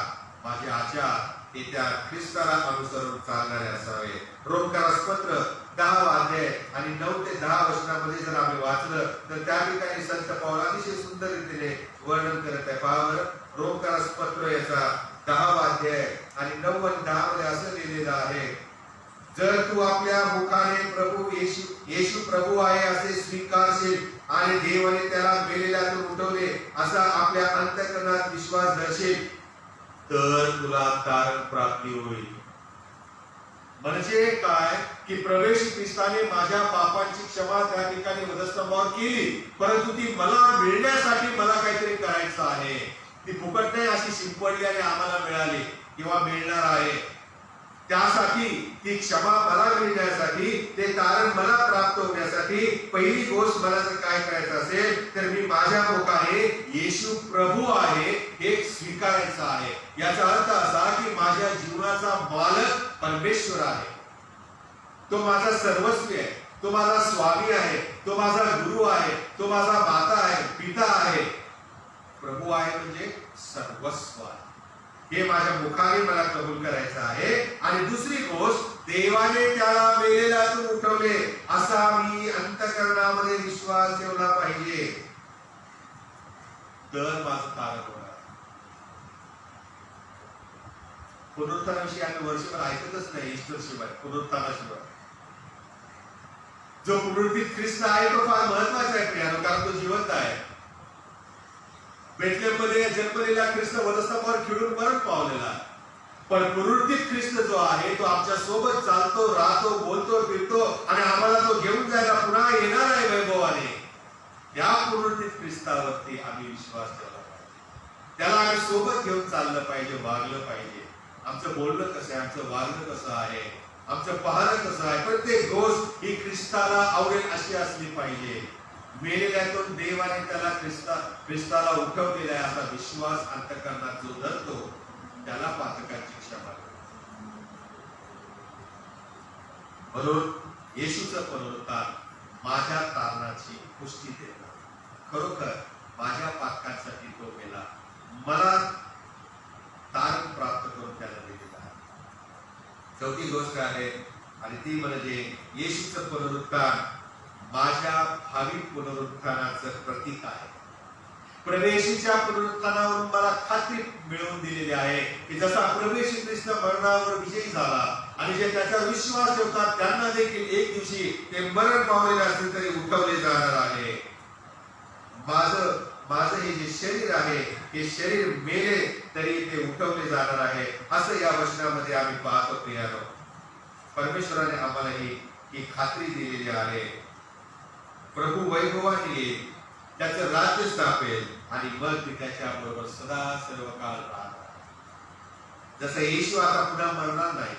माझे आचार हे त्या ख्रिस्ताला अनुसरून चालणारे असावे. रोमकारास पत्र 10 अध्याय आणि 9 ते 10 वचनामध्ये जर आम्ही वाचलं तर त्या ठिकाणी संत पाऊल अतिशय सुंदर रीतीने वर्णन करत आहे. पहा बरं, रोमकारास पत्र याचा 10 अध्याय आणि 9 आणि 10 मध्ये असं लिहिलेलं आहे, जर तू आपल्या मुखाने प्रभू येशू प्रभू आहे असे स्वीकारशील आणि देवाने त्याला मेलेल्यातून उठवले असा आपल्या अंतःकरणात विश्वास धरशील तर तुला तारण प्राप्ती होईल. म्हणजे काय की प्रभू येशू ख्रिस्ताने माझ्या पापांची क्षमा त्या ठिकाणी वधस्तंभावर केली, परंतु ती मला मिळण्यासाठी मला काहीतरी करायचं आहे. ती फुकट नाही अशी शिंपडली आणि आम्हाला मिळाली किंवा मिळणार आहे. त्यासाठी ती क्षमा मला मिळण्यासाठी, ते तारण मला प्राप्त होण्यासाठी पहिली गोष्ट मला जर काय करायचं असेल तर मी माझ्या मुखाने येशू प्रभू आहे हे स्वीकारायचं आहे. याचा अर्थ असा की माझ्या जीवनाचा मालक परमेश्वर आहे, तो माझा सर्वस्वी आहे, तो माझा स्वामी आहे, तो माझा गुरु आहे, तो माझा माता आहे, पिता आहे. प्रभू आहे म्हणजे सर्वस्व आहे. हे माझ्या मुखाने मला कबूल करायचं आहे. आणि दुसरी गोष्ट, देवाने त्याला मेलेल्यातून उठवले असा मी अंतःकरणामध्ये विश्वास ठेवला पाहिजे, तर माझं तारण होणार. पुनरुत्थानाविषयी आम्ही वर्षभर ऐकतच नाही, ईस्टर शिवाय, पुनरुत्थानाशिवाय. जो पुनरुत्थित ख्रिस्त आहे तो फार महत्वाचा आहे प्रियानो, कारण तो जिवंत आहे. बेथलेहममध्ये जन्मलेला ख्रिस्त वधस्तंभावर खिळून मरण पावलेला, पण पुनरुत्थित ख्रिस्त जो आहे तो आमच्या सोबत चालतो, राहतो, बोलतो, फिरतो आणि आम्हाला तो घेऊन जायला पुन्हा येणार आहे वैभवाने. या पुनरुत्थित ख्रिस्तावरती आम्ही विश्वास ठेवला पाहिजे. त्याला आम्ही सोबत घेऊन चाललं पाहिजे, वागलं पाहिजे. आमचं बोलणं कसं आहे, आमचं वागणं कसं आहे, आमचं पाहणं कसं आहे, प्रत्येक गोष्ट ही ख्रिस्ताला आवडेल अशी असली पाहिजे. मेलेल्यातून देवाने त्याला ख्रिस्ताला उठवलेला आहे असा विश्वास अंतःकरणात जो धरतो त्याला पातकांची क्षमा. म्हणून येशूचं पुनरुत्थान माझ्या तारणाची पुष्टी देतं. खरोखर माझ्या पातकांसाठी तो मेला, मला तारण प्राप्त करून त्याला दिलेला आहे. चौथी गोष्ट आहे आणि ती म्हणजे येशूचं पुनरुत्थान माझ्या भावी पुनरुत्थानाचं प्रतीक आहे. प्रभू येशूच्या पुनरुत्थानावरून मला खात्री मिळवून दिलेली आहे की जसा प्रभू येशू ख्रिस्त मरणावर विजयी झाला आणि जे त्याचा विश्वास ठेवतात त्यांना देखील एक दिवशी ते मरण पावलेले असतील तरी उठवले जाणार आहे. माझं हे जे शरीर आहे हे शरीर मेले तरी ते उठवले जाणार आहे असं या वचनामध्ये आम्ही पाहतो. प्रियानो, परमेश्वराने आम्हाला ही खात्री दिलेली आहे. प्रभू वैभवाने येईल, त्याचं राज्य स्थापेल आणि मग ती त्याच्या बरोबर सदा सर्व काळ राहणार. जसं येशू आता पुन्हा मरणार नाही,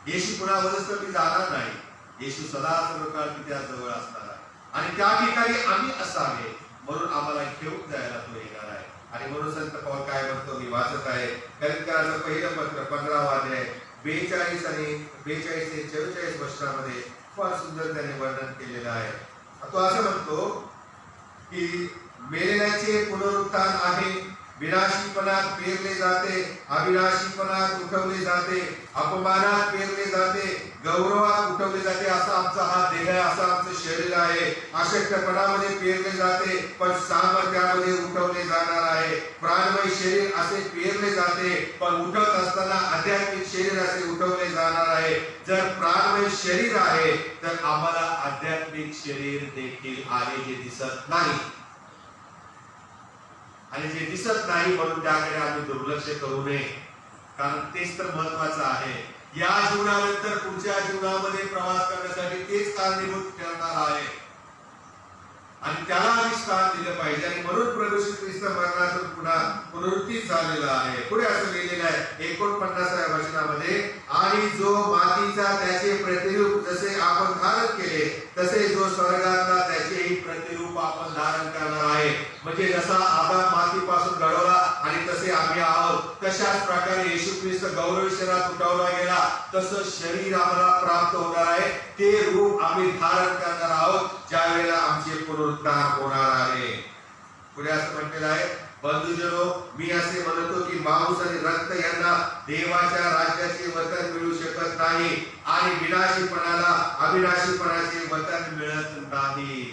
येशू पुन्हा वधस्तंभी जाणार नाही, येशू सदा सर्व काळ तिच्या जवळ असणार आहे आणि त्या ठिकाणी आम्ही असावे म्हणून आम्हाला घेऊन जायला तो येणार आहे. आणि म्हणून संत पौल काय म्हणतो, मी वाचत आहे करिंथ्याचं पहिलं पत्र 15 अध्याय 42 आणि 43 ते 44 वचनामध्ये फार सुंदर त्याने वर्णन केलेलं आहे. तो असं म्हणतो की मेलेल्याचे पुनरुत्थान आहे विनाशीपणात पेरले जाते, अविनाशीपणात उठवले जाते, अपमानात पेरले जाते, गौरवात उठवले जाते. असा आमचा हा देह आहे, असं आमचं शरीर आहे. अशक्तपणामध्ये पेरले जाते पण सामर्थ्यामध्ये उठवले जाणार आहे. प्राणमय शरीर असे पेरले जाते पण उठत असताना आध्यात्मिक शरीर असे उठवले जाणार आहे. जर प्राणमय शरीर आहे तर आम्हाला आध्यात्मिक शरीर देखील आहे जे दिसत नाही, आणि जे दिसत नाही म्हणून त्याकडे आम्ही दुर्लक्ष करू नये, कारण तेच तर महत्वाचं आहे. या जीवनानंतर पुढच्या जीवनामध्ये प्रवास करण्यासाठी तेच कारणीभूत ठरणार आहे आणि त्याला आम्ही स्थान दिलं पाहिजे. आणि म्हणून प्रभू श्री ख्रिस्त मरणातून पुन्हा पुनरुत्थित झालेला आहे. पुढे असं लिहिलेलं आहे 49व्या वचनामध्ये, आणि जो मातीचा त्याचे प्रतिरूप जसे आपण धारण केले तसे जो स्वर्गातला त्याचेही प्रतिरूप आपण धारण करणार आहे. म्हणजे जसा आदाम मातीपासून घडवला आणि तसे आम्ही आहोत, तशाच प्रकारे येशू ख्रिस्त गौरव शरीरात उठवला गेला, तसं शरीर आम्हाला प्राप्त होणार आहे. ते रूप आम्ही धारण करणार आहोत ज्या वेळेला आमचे पुनरुत्थान होणार आहे. पुढे असं म्हटलेलं आहे, बंधुजनो, मी असे म्हणतो की मांस आणि रक्त यांना देवाच्या राज्याचे वतन मिळू शकत नाही आणि विनाशीपणाला अविनाशीपणाचे वतन मिळत नाही.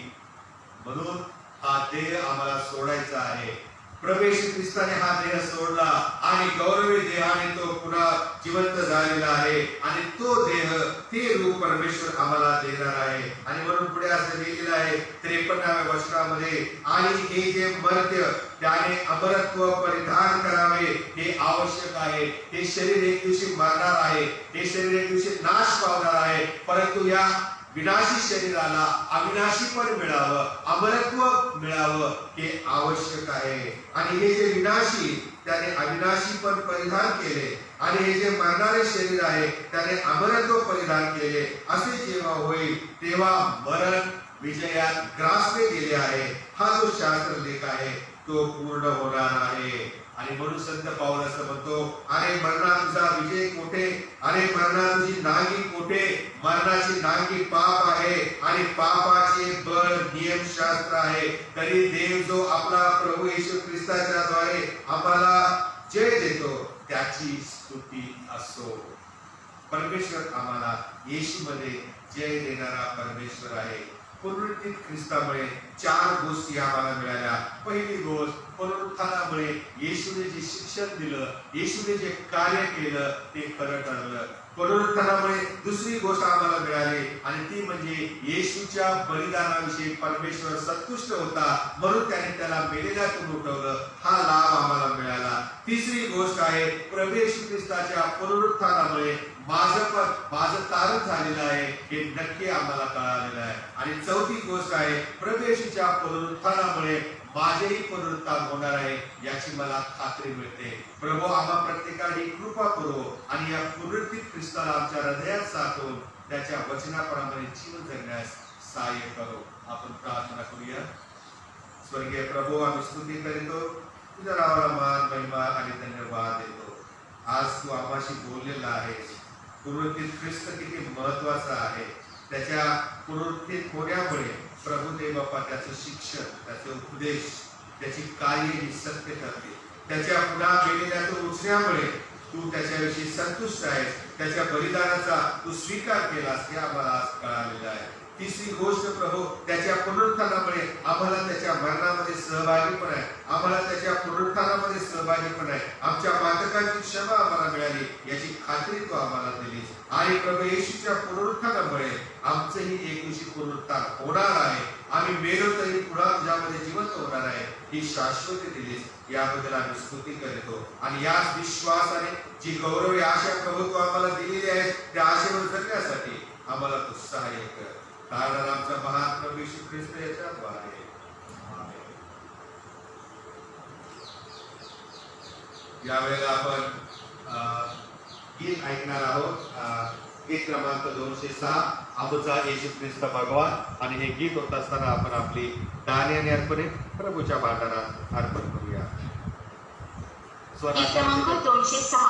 म्हणून हा देह आम्हाला सोडायचा आहे. प्रभू येशू ख्रिस्ताने हा देह सोडला आणि गौरवी देहाने तो पुन्हा जिवंत झालेला आहे आणि तो देह ते रूप परमेश्वर आम्हाला देणार आहे. आणि म्हणून पुढे असं लिहिलेलं आहे 53व्या वचनामध्ये, आणि हे जे मर्त्य त्याने अमरत्व परिधान करावे हे आवश्यक आहे. हे शरीर एक दिवशी मरणार आहे, हे शरीर एक दिवशी नाश पावणार आहे, परंतु या विनाशी शरीराला अविनाशी पण मिळावं, अमरत्व मिळावं हे आवश्यक आहे. आणि हे जे विनाशी त्याने अविनाशी पण परिधान केले आणि हे जे मरणारे शरीर आहे त्याने अमरत्व परिधान केले. असे जेव्हा होईल तेव्हा मरण विजयात ग्रासले गेले आहे. हा जो शास्त्र लेख आहे तो पूर्ण होणार आहे. आणि म्हणून संत पाऊल असं म्हणतो, अरे मरणा तुझा विजय कोठे, अरे मरणा तुझी नांगी कोठे, मरणाची नांगी पाप आहे आणि पापाचे बळ नियमशास्त्र आहे. तरी देव जो आपला प्रभू येशू ख्रिस्ताच्या द्वारे आम्हाला जय देतो त्याची स्तुती असो. परमेश्वर आम्हाला येशूमध्ये जय देणारा परमेश्वर आहे. पुनरुत्थित ख्रिस्तामुळे 4 गोष्टी आम्हाला मिळाल्या. पहिली गोष्ट, पुनरुत्थानामुळे येशूने जे शिक्षण दिलं, येशूने जे कार्य केलं ते खरं ठरलं. पुनरुत्थानामुळे दुसरी गोष्ट आम्हाला मिळाली आणि ती म्हणजे येशूच्या बलिदानाविषयी परमेश्वर संतुष्ट होता म्हणून त्याने त्याला मेलेल्यातून उठवलं, हा लाभ आम्हाला मिळाला. तिसरी गोष्ट आहे, प्रभू येशू ख्रिस्ताच्या पुनरुत्थानामुळे माझं तारण झालेलं आहे हे नक्की आम्हाला कळालेलं आहे. आणि चौथी गोष्ट आहे, प्रभू येशूच्या पुनरुत्थानामुळे माझेही पुनरुत्थान होणार आहे याची मला खात्री मिळते. प्रभू आम्हा प्रत्येकाने कृपा करो आणि या पुनरुत्थित ख्रिस्ताला आमच्या हृदयात साठवून त्याच्या वचनाप्रमाणे जीवन जगण्यास सहाय्य करो. आपण प्रार्थना करूया. स्वर्गीय प्रभू, आम्ही स्तुती करीतो, तुझ्या नावाला मान, महिमा आणि धन्यवाद देतो. आज तू आम्हाशी बोललेला आहेस. पुनरुत्थित ख्रिस्त किती महत्वाचा आहे. त्याच्या पुनरुत्थित होण्यामुळे प्रभू देव बाप्पा त्याचं शिक्षण, त्याचे उपदेश, त्याची कार्य ही सत्य ठरते. त्याच्या पुन्हा गेलेल्यातून उठण्यामुळे तू त्याच्याविषयी संतुष्ट आहेस. त्याच्या बलिदानाचा तू स्वीकार केलास हे आम्हाला आज कळालेलं आहे. तिसरी गोष्ट प्रभू, त्याच्या पुनरुत्थानामुळे आम्हाला त्याच्या मरणामध्ये सहभागी पण आहे, आम्हाला त्याच्या पुनरुत्थानामध्ये सहभागी पण आहे. आमच्या पातकांची क्षमा आम्हाला मिळाली याची खात्री तू आम्हाला दिलीस. आणि प्रभू येशूच्या पुनरुत्थानामुळे आमचंही एक दिवशी पुनरुत्थान होणार आहे. आम्ही मेलो तरी पुन्हा तुझ्यामध्ये जिवंत होणार आहे ही शाश्वती दिलीस. याबद्दल आम्ही स्तुती करतो. आणि याच विश्वासाने जी गौरवी आशा प्रभू तू आम्हाला दिलेली आहे त्या आशेवर जगण्यासाठी आम्हाला तू सहाय्य कर. कारण आमचा महान प्रभू येशू ख्रिस्त याच्या द्वारे. यावेळेला आपण गीत ऐकणार आहोत. गीत क्रमांक 206, आमचा येशू ख्रिस्त भगवान. आणि हे गीत होत असताना आपण आपली दाने आणि अर्पणे प्रभूच्या भांडारात अर्पण करूया. गीत क्रमांक 206.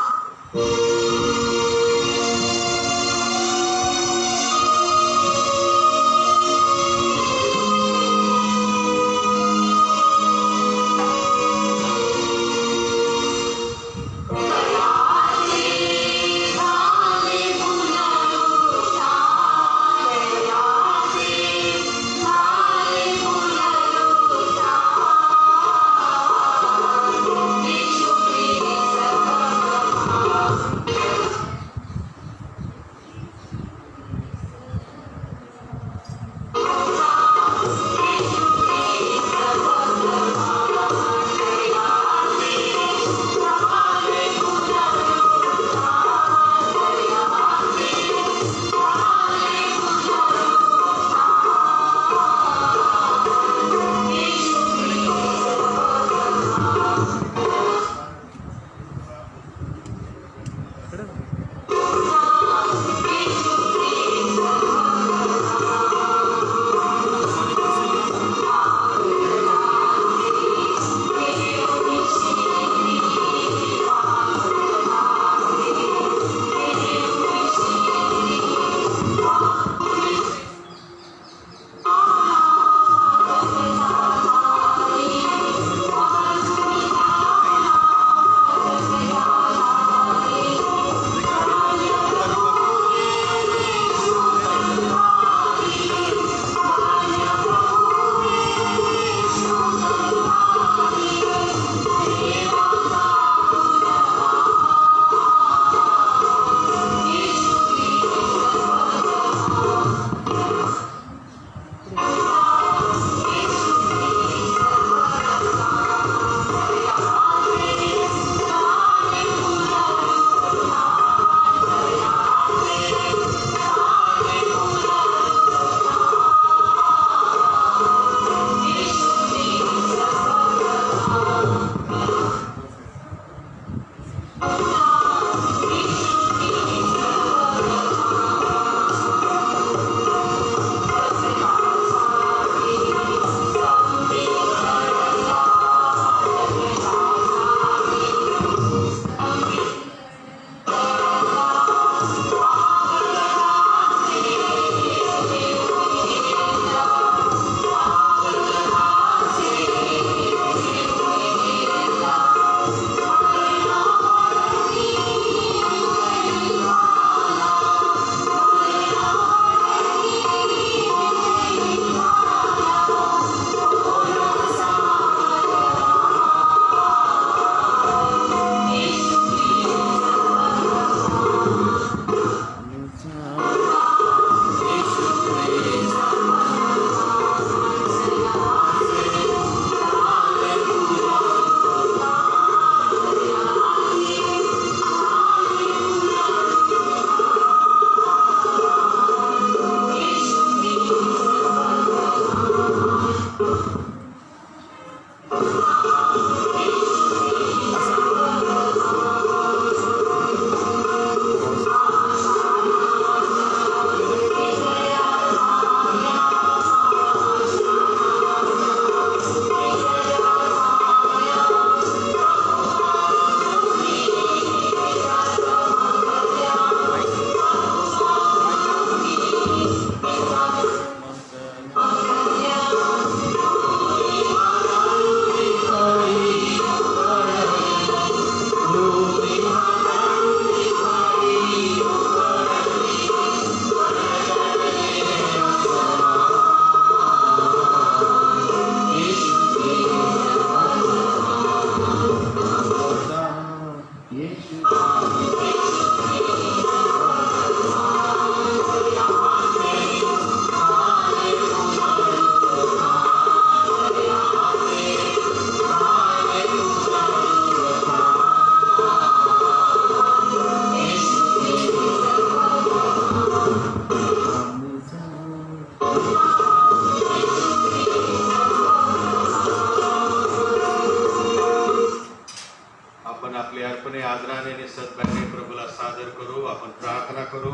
सत्कार्य प्रभूला सादर करू. आपण प्रार्थना करू.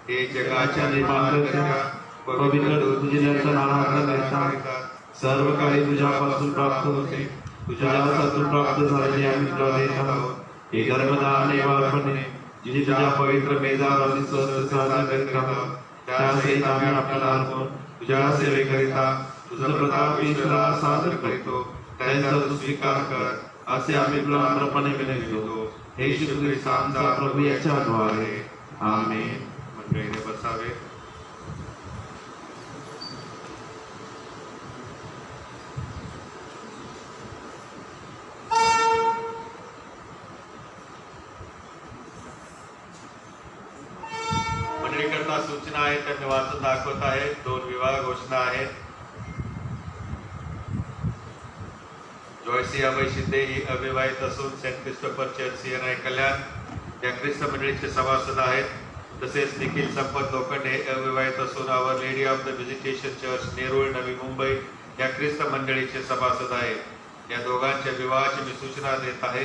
हे जगाच्या निर्माणकर्त्या पवित्र तुझ्या नावाकरिता सर्व काही तुझ्यापासून प्राप्त होते. तुझ्या हातून प्राप्त झालेले आम्ही तुला देत आहोत. हे धर्मदान अर्पणे जी तुझ्या पवित्र मेजावर आम्ही स्वस्थ साजरा करीत आहोत, त्यासहित आम्ही आपल्याला अर्पण तुझ्या सेवेकरिता तुझं प्रताप ईश्वराला सादर करतो. त्याचा तू स्वीकार कर असे आम्ही तुला नम्रपणे विनंतो. हे येशू ख्रिस्त आमचा प्रभू याच्याद्वारे. आमेन. मंडळीने बसावे. मंडळीकरता सूचना आहेत, त्यांनी वाचून दाखवत आहेत. 2 विवाह घोषणा आहेत. जॉयसी अभय शिंदे ही अविवाहित असून सेंट क्रिस्टोफर चर्च CNI कल्याण या ख्रिस्त मंडळीचे सभासद आहेत. तसेच निखिल संपत लोखंडे हे अविवाहित असून Our Lady of the Visitation Church Nerul Navi Mumbai या ख्रिस्त मंडळीचे सभासद आहेत. या दोघांच्या विवाहाची मी सूचना देत आहे.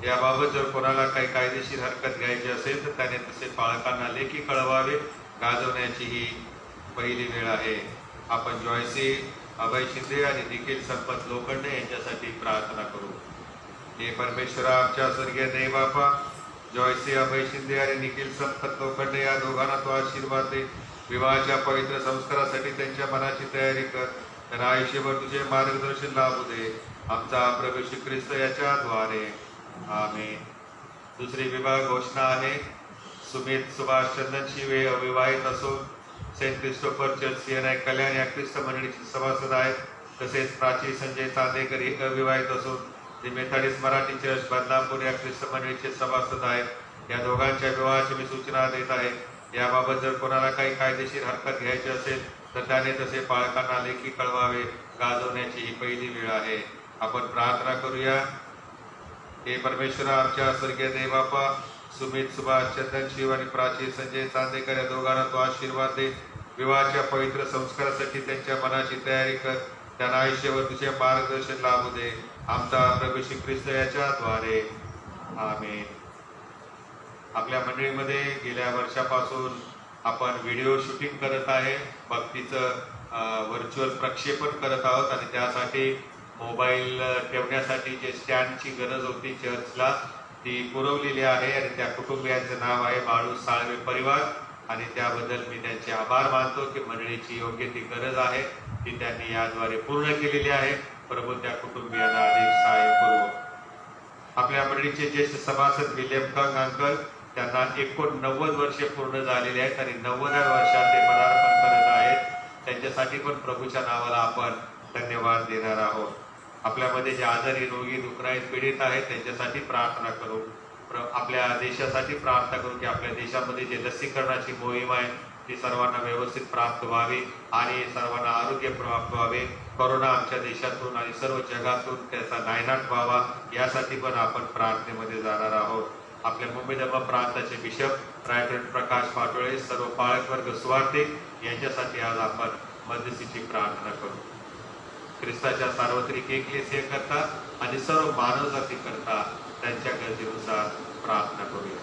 याबाबत जर कोणाला काही कायदेशीर हरकत घ्यायची असेल तर त्याने तसे पालकांना लेखी कळवावे. गाजवण्याची ही पहिली वेळ आहे. आपण जॉयसी अभय शिंदे आणि निखिल संपत लोखंडे यांच्यासाठी प्रार्थना करू. हे परमेश्वरा आमच्या स्वर्गीय देव बापा, जॉयसी अभय शिंदे आणि निखिल संपत लोखंडे या दोघांना तो आशीर्वाद दे. विवाहाच्या पवित्र संस्कारासाठी त्यांच्या मनाची तयारी कर. त्यांना आयुष्यभर तुझे मार्गदर्शन लाभू दे. आमचा प्रभू श्री ख्रिस्त याच्याद्वारे. आमेन. दुसरी विवाह घोषणा आहे. सुमित सुभाष चंदन शिवे अविवाहित असून सेंट क्रिस्टोफर चर्च CNI कल्याण या ख्रिस्त मंडळीचे सभासद आहेत. तसेच प्राची संजय चांदेकर ही अविवाहित असून ती मेथडिस्ट मराठी चर्च बदनापूर या ख्रिस्त मंडळीचे सभासद आहेत. या दोघांच्या विवाहाची मी सूचना देत आहे. याबाबत जर कोणाला काही कायदेशीर हरकत घ्यायची असेल तर त्याने तसे पालकांना लेखी कळवावे. गाजवण्याची ही पहिली वेळ आहे. आपण प्रार्थना करूया. हे परमेश्वरा आमच्या स्वर्गीय देव बापा, सुमित सुभाष चंदन शिव आणि प्राची संजय चांदेकर या दोघांना तो आशीर्वाद दे. विवाहाच्या पवित्र संस्कारासाठी त्यांच्या मनाची तयारी कर. त्यांना आयुष्यभर तुझे मार्गदर्शन लाभू दे. आमचा प्रभू श्री ख्रिस्त याच्याद्वारे. आमेन. आपल्या मंडळीमध्ये गेल्या वर्षापासून आपण व्हिडिओ शूटिंग करत आहे. भक्तीचं व्हर्च्युअल प्रक्षेपण करत आहोत आणि त्यासाठी मोबाईल ठेवण्यासाठी जे स्टँडची गरज होती चर्चला ती पुरवलेली आहे आणि त्या कुटुंबियांचं नाव आहे बाळू साळवे परिवार. आणि त्याबद्दल मी त्यांचे आभार मानतो की मंडळीची योग्य ती गरज आहे ती त्यांनी याद्वारे पूर्ण केलेली आहे. प्रभू त्या कुटुंबियांना अधिक सहाय्य करू. आपल्या मंडळीचे ज्येष्ठ सभासद विल्यम कंग अंकल, त्यांना 89 वर्षे पूर्ण झालेली आहेत आणि 90व्या वर्षात ते पदार्पण करत आहेत. त्यांच्यासाठी पण प्रभूच्या नावाला आपण धन्यवाद देणार आहोत. आपल्यामध्ये जे आजारी रोगी दुःखराईत पीडित आहेत त्यांच्यासाठी प्रार्थना करू. आपल्या देशासाठी प्रार्थना करू की आपल्या देशामध्ये जे लसीकरणाची मोहीम आहे ती सर्वांना व्यवस्थित प्राप्त व्हावी आणि सर्वांना आरोग्य प्राप्त व्हावे. कोरोना आमच्या देशातून आणि सर्व जगातून त्याचा नायनाट व्हावा यासाठी पण आपण प्रार्थनेमध्ये जाणार आहोत. आपल्या मुंबई धर्म प्रांताचे बिशप रायटन प्रकाश पाटोळे, सर्व पाळक वर्ग सुवार्थिक यांच्यासाठी आज आपण मध्यस्थीची प्रार्थना करू. ख्रिस्ताच्या सार्वत्रिक एकलेसिया करता आणि सर्व मानवजाती करता त्यांच्या गरजेनुसार प्रार्थना करूया.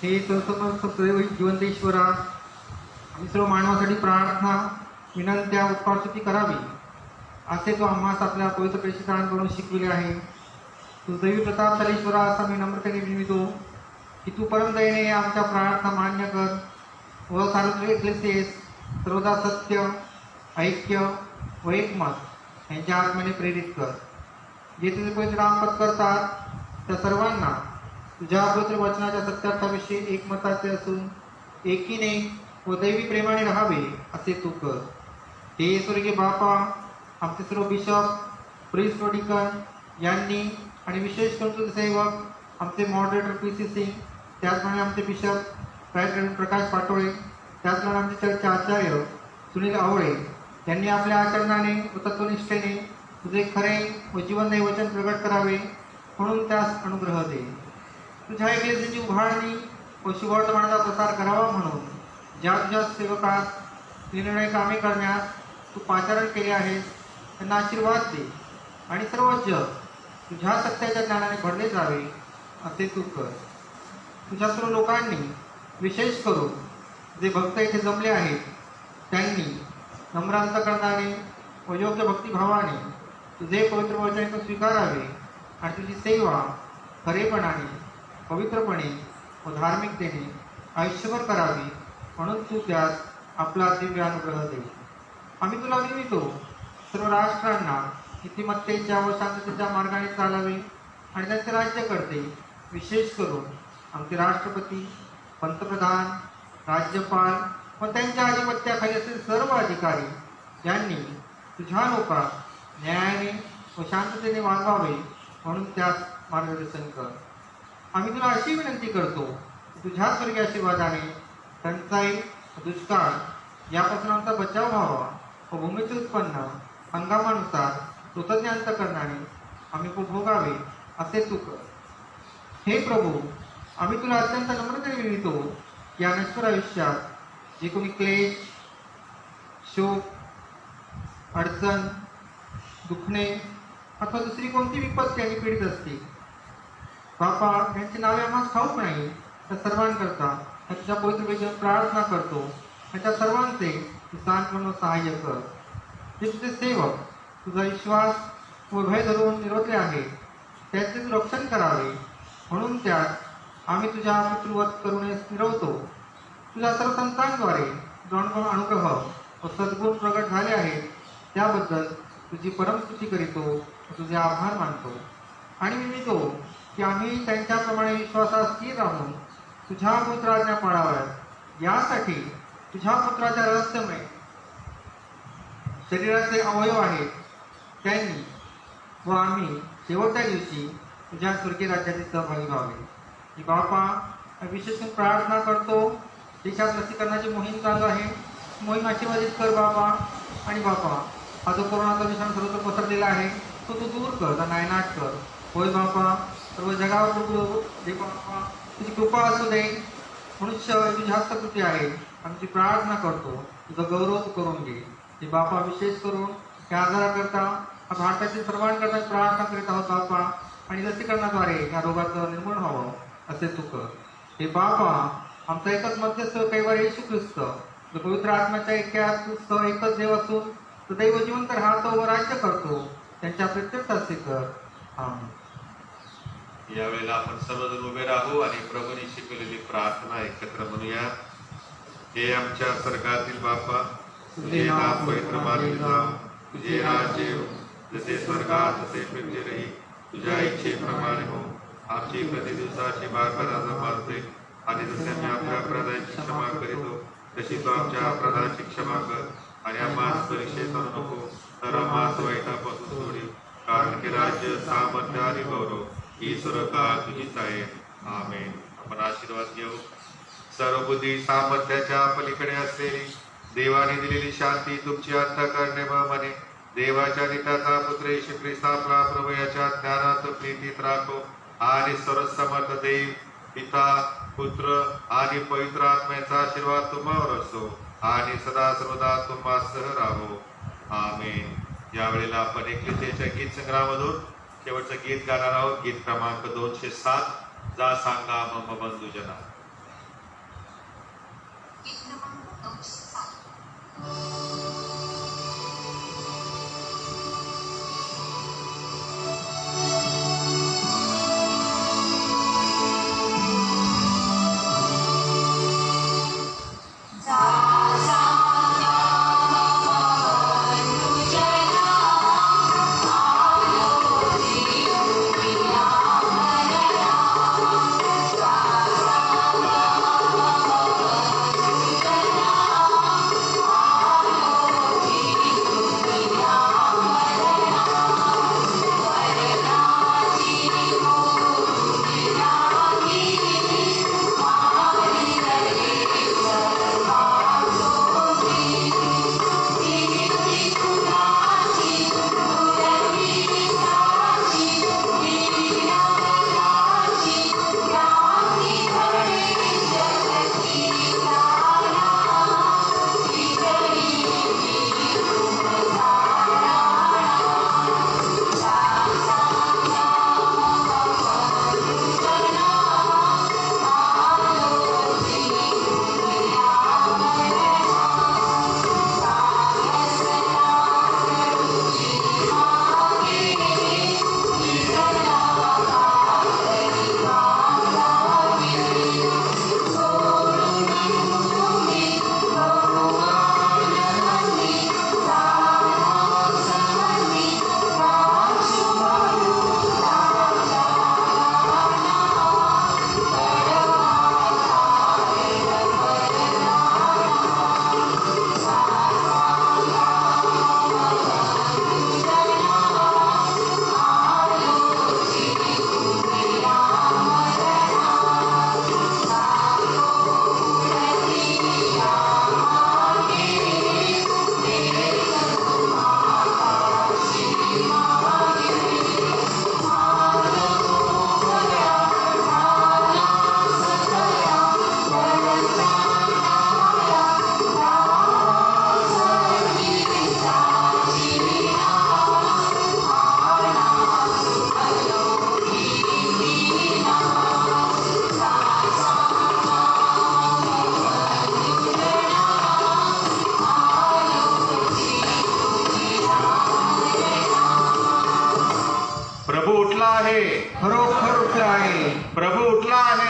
हे सर्वसमर्थ जिवंत ईश्वरा, आम्ही सर्व मानवासाठी प्रार्थना विनंत्या उत्पादस्तुती करावी असे तो आम्हास आपल्या पवित्र प्रेषितांकडून शिकविले आहे. तू दैवी प्रतापशाली ईश्वरा असा मी नम्रतेने विनवितो की तू परमदयेने आमच्या प्रार्थना मान्य कर व सार्वत्रिक एकलेसियेस सर्वदा सत्य, ऐक्य व एकमत यांच्या आत्म्याने प्रेरित कर. जे तुझे पवित्र नाम करतात त्या सर्वांना तुझ्या पवित्र वचनाच्या सत्यार्थाविषयी एकमताचे असून एकीने व दैवी प्रेमाने राहावे असे तू कर. हे स्वर्गीय बापा, आमचे सर्व बिशप, प्रिस्ट व डिकन यांनी आणि विशेष करून सेवक आमचे मॉडरेटर PC सिंग, त्याचप्रमाणे आमचे बिशप रायटन प्रकाश पाटोळे, त्याचप्रमाणे आमचे चर्चचे आचार्य सुनील आवळे यांनी आपल्या आचरणाने व तत्वनिष्ठेने तुझे खरे व जीवनदायी वचन प्रगट करावे म्हणून त्यास अनुग्रह दे. तुझ्या एकलेसीची उभारणी व शुभवर्तमानाचा प्रसार करावा म्हणून ज्या तुझ्या सेवकास निर्णय कामे करण्यास तू पाचारण केले आहेस त्यांना आशीर्वाद दे आणि सर्व जग तुझ्या सत्याच्या ज्ञानाने भरले जावे असे तू कर. तुझ्या सर्व लोकांनी विशेष करून जे भक्त इथे जमले आहेत त्यांनी नम्र अंतकरणाने व योग्य भक्तिभावाने तुझे पवित्र वचन स्वीकारावे आणि तुझी सेवा खरेपणाने पवित्रपणे व धार्मिकतेने आयुष्यभर करावी म्हणून तू त्यास आपला दिव्य अनुग्रह दे. आम्ही तुला विनवितो सर्व राष्ट्रांना नीतिमत्तेच्या व शांततेच्या मार्गाने चालावे आणि त्यांचे राज्य करते, विशेष करून आमचे राष्ट्रपती, पंतप्रधान, राज्यपाल व त्यांच्या अधिपत्याखाली असलेले सर्व अधिकारी यांनी तुझ्या लोकात न्यायाने व शांततेने वागावे म्हणून त्यास मार्गदर्शन कर. आम्ही तुला अशी विनंती करतो की तुझ्या स्वर्गीय आशीर्वादाने टंचाई दुष्काळ यापासून आमचा बचाव व्हावा व भूमीचे उत्पन्न हंगामानुसार कृतज्ञ अंतकरणाने आम्ही उपभोगावे असे तू कर. हे प्रभू, आम्ही तुला अत्यंत नम्रतेने विनवितो की या नश्वर आयुष्यात जे कोणी क्लेश, शोक, अडचण, दुखणे अथवा दुसरी कोणती विपत्ती आणि पीडित असते, बापा यांची नावे आम्हाला ठाऊक नाही, त्या सर्वांकरता तुझ्या पवित्र वेळेवर प्रार्थना करतो आणि त्या सर्वांचे सांत्वन व सहाय्य कर. जे तुझे सेवक तुझा विश्वास व भय धरून निरोधले आहे त्याचे तू रक्षण करावे म्हणून त्यात आम्ही तुझ्या पितृवत करुणेस मिरवतो. तुझ्या सर्व संतांद्वारे जो अनुग्रह व सद्गुण प्रगट झाले आहेत त्याबद्दल तुझी परमस्तुती करीतो व तुझे आभार मानतो आणि विनवितो की आम्ही त्यांच्याप्रमाणे विश्वासात स्थिर राहून तुझ्या पुत्राज्ञा पाळाव्यात. यासाठी तुझ्या पुत्राच्या रहस्यमय शरीराचे अवयव आहेत त्यांनी व आम्ही शेवटच्या दिवशी तुझ्या स्वर्गीय राज्याचे सहभागी व्हावे. की बापा विशेष प्रार्थना करतो, देशात लसीकरणाची मोहीम चालू आहे, मोहीम आशीर्वादित कर बापा. आणि बापा हा जो कोरोनाचा विषाणू सर्वत्र पसरलेला आहे तो तू दूर कर, तर नायनाट कर. होय बापा, सर्व जगावर दे बापा, तुझी कृपा असू दे. मनुष्य तुझी हस्तकृती आहे. आमची प्रार्थना करतो, तुझा गौरव करून घे. की बापा विशेष करून या आजाराकरता भारतातील सर्वांकरता प्रार्थना करीत आहोत बापा आणि लसीकरणाद्वारे या रोगाचं निर्मूलन व्हावं असे तू कर. हे बापा, आमचा एकच मध्यस्थ कैवार येशू ख्रिस्त जो पवित्र आत्म्याच्या ऐक्यात एकच देव असून तो दैव जिवंत राहतो व राज्य करतो त्यांच्या प्रत्यक्ष असे कर. आमेन. यावेळेला आपण सर्वजण उभे राहू आणि प्रभूने शिकवलेली प्रार्थना एकत्र म्हणूया. हे आमच्या स्वर्गातील बापा, तुझे नाव पवित्र मानले जाव, तुझे राज्य येवो, जसे स्वर्गात तसे पृथ्वीवरही तुझ्या इच्छेप्रमाणे हो. आमची प्रतिदिवसाची भाकर आज मारते आणि जसे आम्ही आपल्या अपराधांची क्षमा करीतो तशी तू आमच्या अपराधांची क्षमा कर आणि आम्हाला परीक्षेत आणू नको तर आम्हाला वाईटापासून सोडी. कारण की राज्य, सामर्थ्य आणि गौरव ही सर्व काळ तुझीच आहे. आमेन. आपण आशीर्वाद घेऊ. सर्व बुद्धी सामर्थ्याच्या पलीकडे असलेली देवाने दिलेली शांती तुमची अंतःकरणे व मने देवाच्या निताचा पुत्र येशू ख्रिस्त आपला प्रभू याच्या ज्ञानात प्रीतीत राखो आणि सर्व समर्थ देव पिता, पुत्र आणि पवित्र आत्म्याचा आशीर्वाद तुम्हावर असो आणि सदा सर्वदा तुम्हासह राहो. आमेन. यावेळेला आपण एकलितेच्या गीत संग्रहामधून शेवटचं गीत गाणार आहोत. गीत क्रमांक 207, जा सांगा मम बंधुजना. जा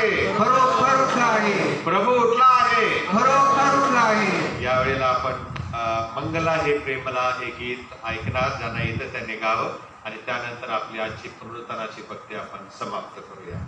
आहे, खरोखर उठला आहे, प्रभू उठला आहे. खरोखर उठला आहे. यावेळेला आपण मंगला हे प्रेमला हे गीत ऐकणार. ज्यांना येतं त्यांनी गावं आणि त्यानंतर आपली आजची पुनरुत्थानाची भक्ती आपण समाप्त करूया.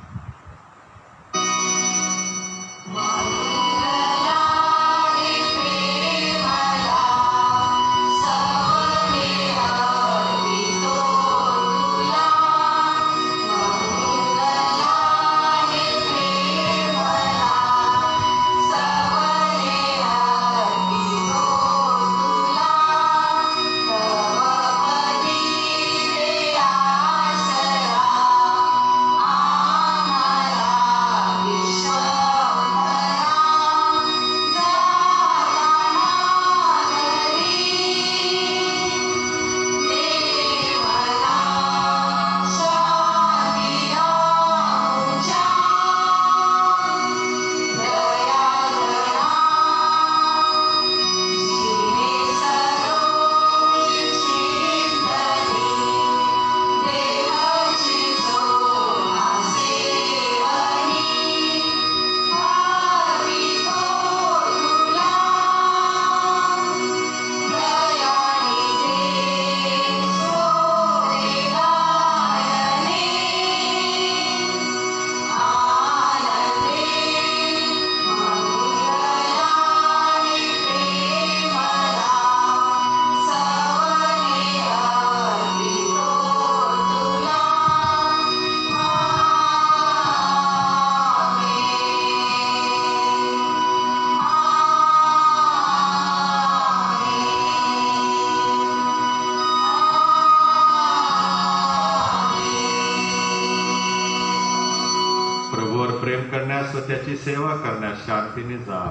प्रभूवर प्रेम करण्यास व त्याची सेवा करण्यास शांतीने जा.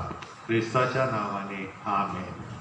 ख्रिस्ताच्या नावाने आमेन.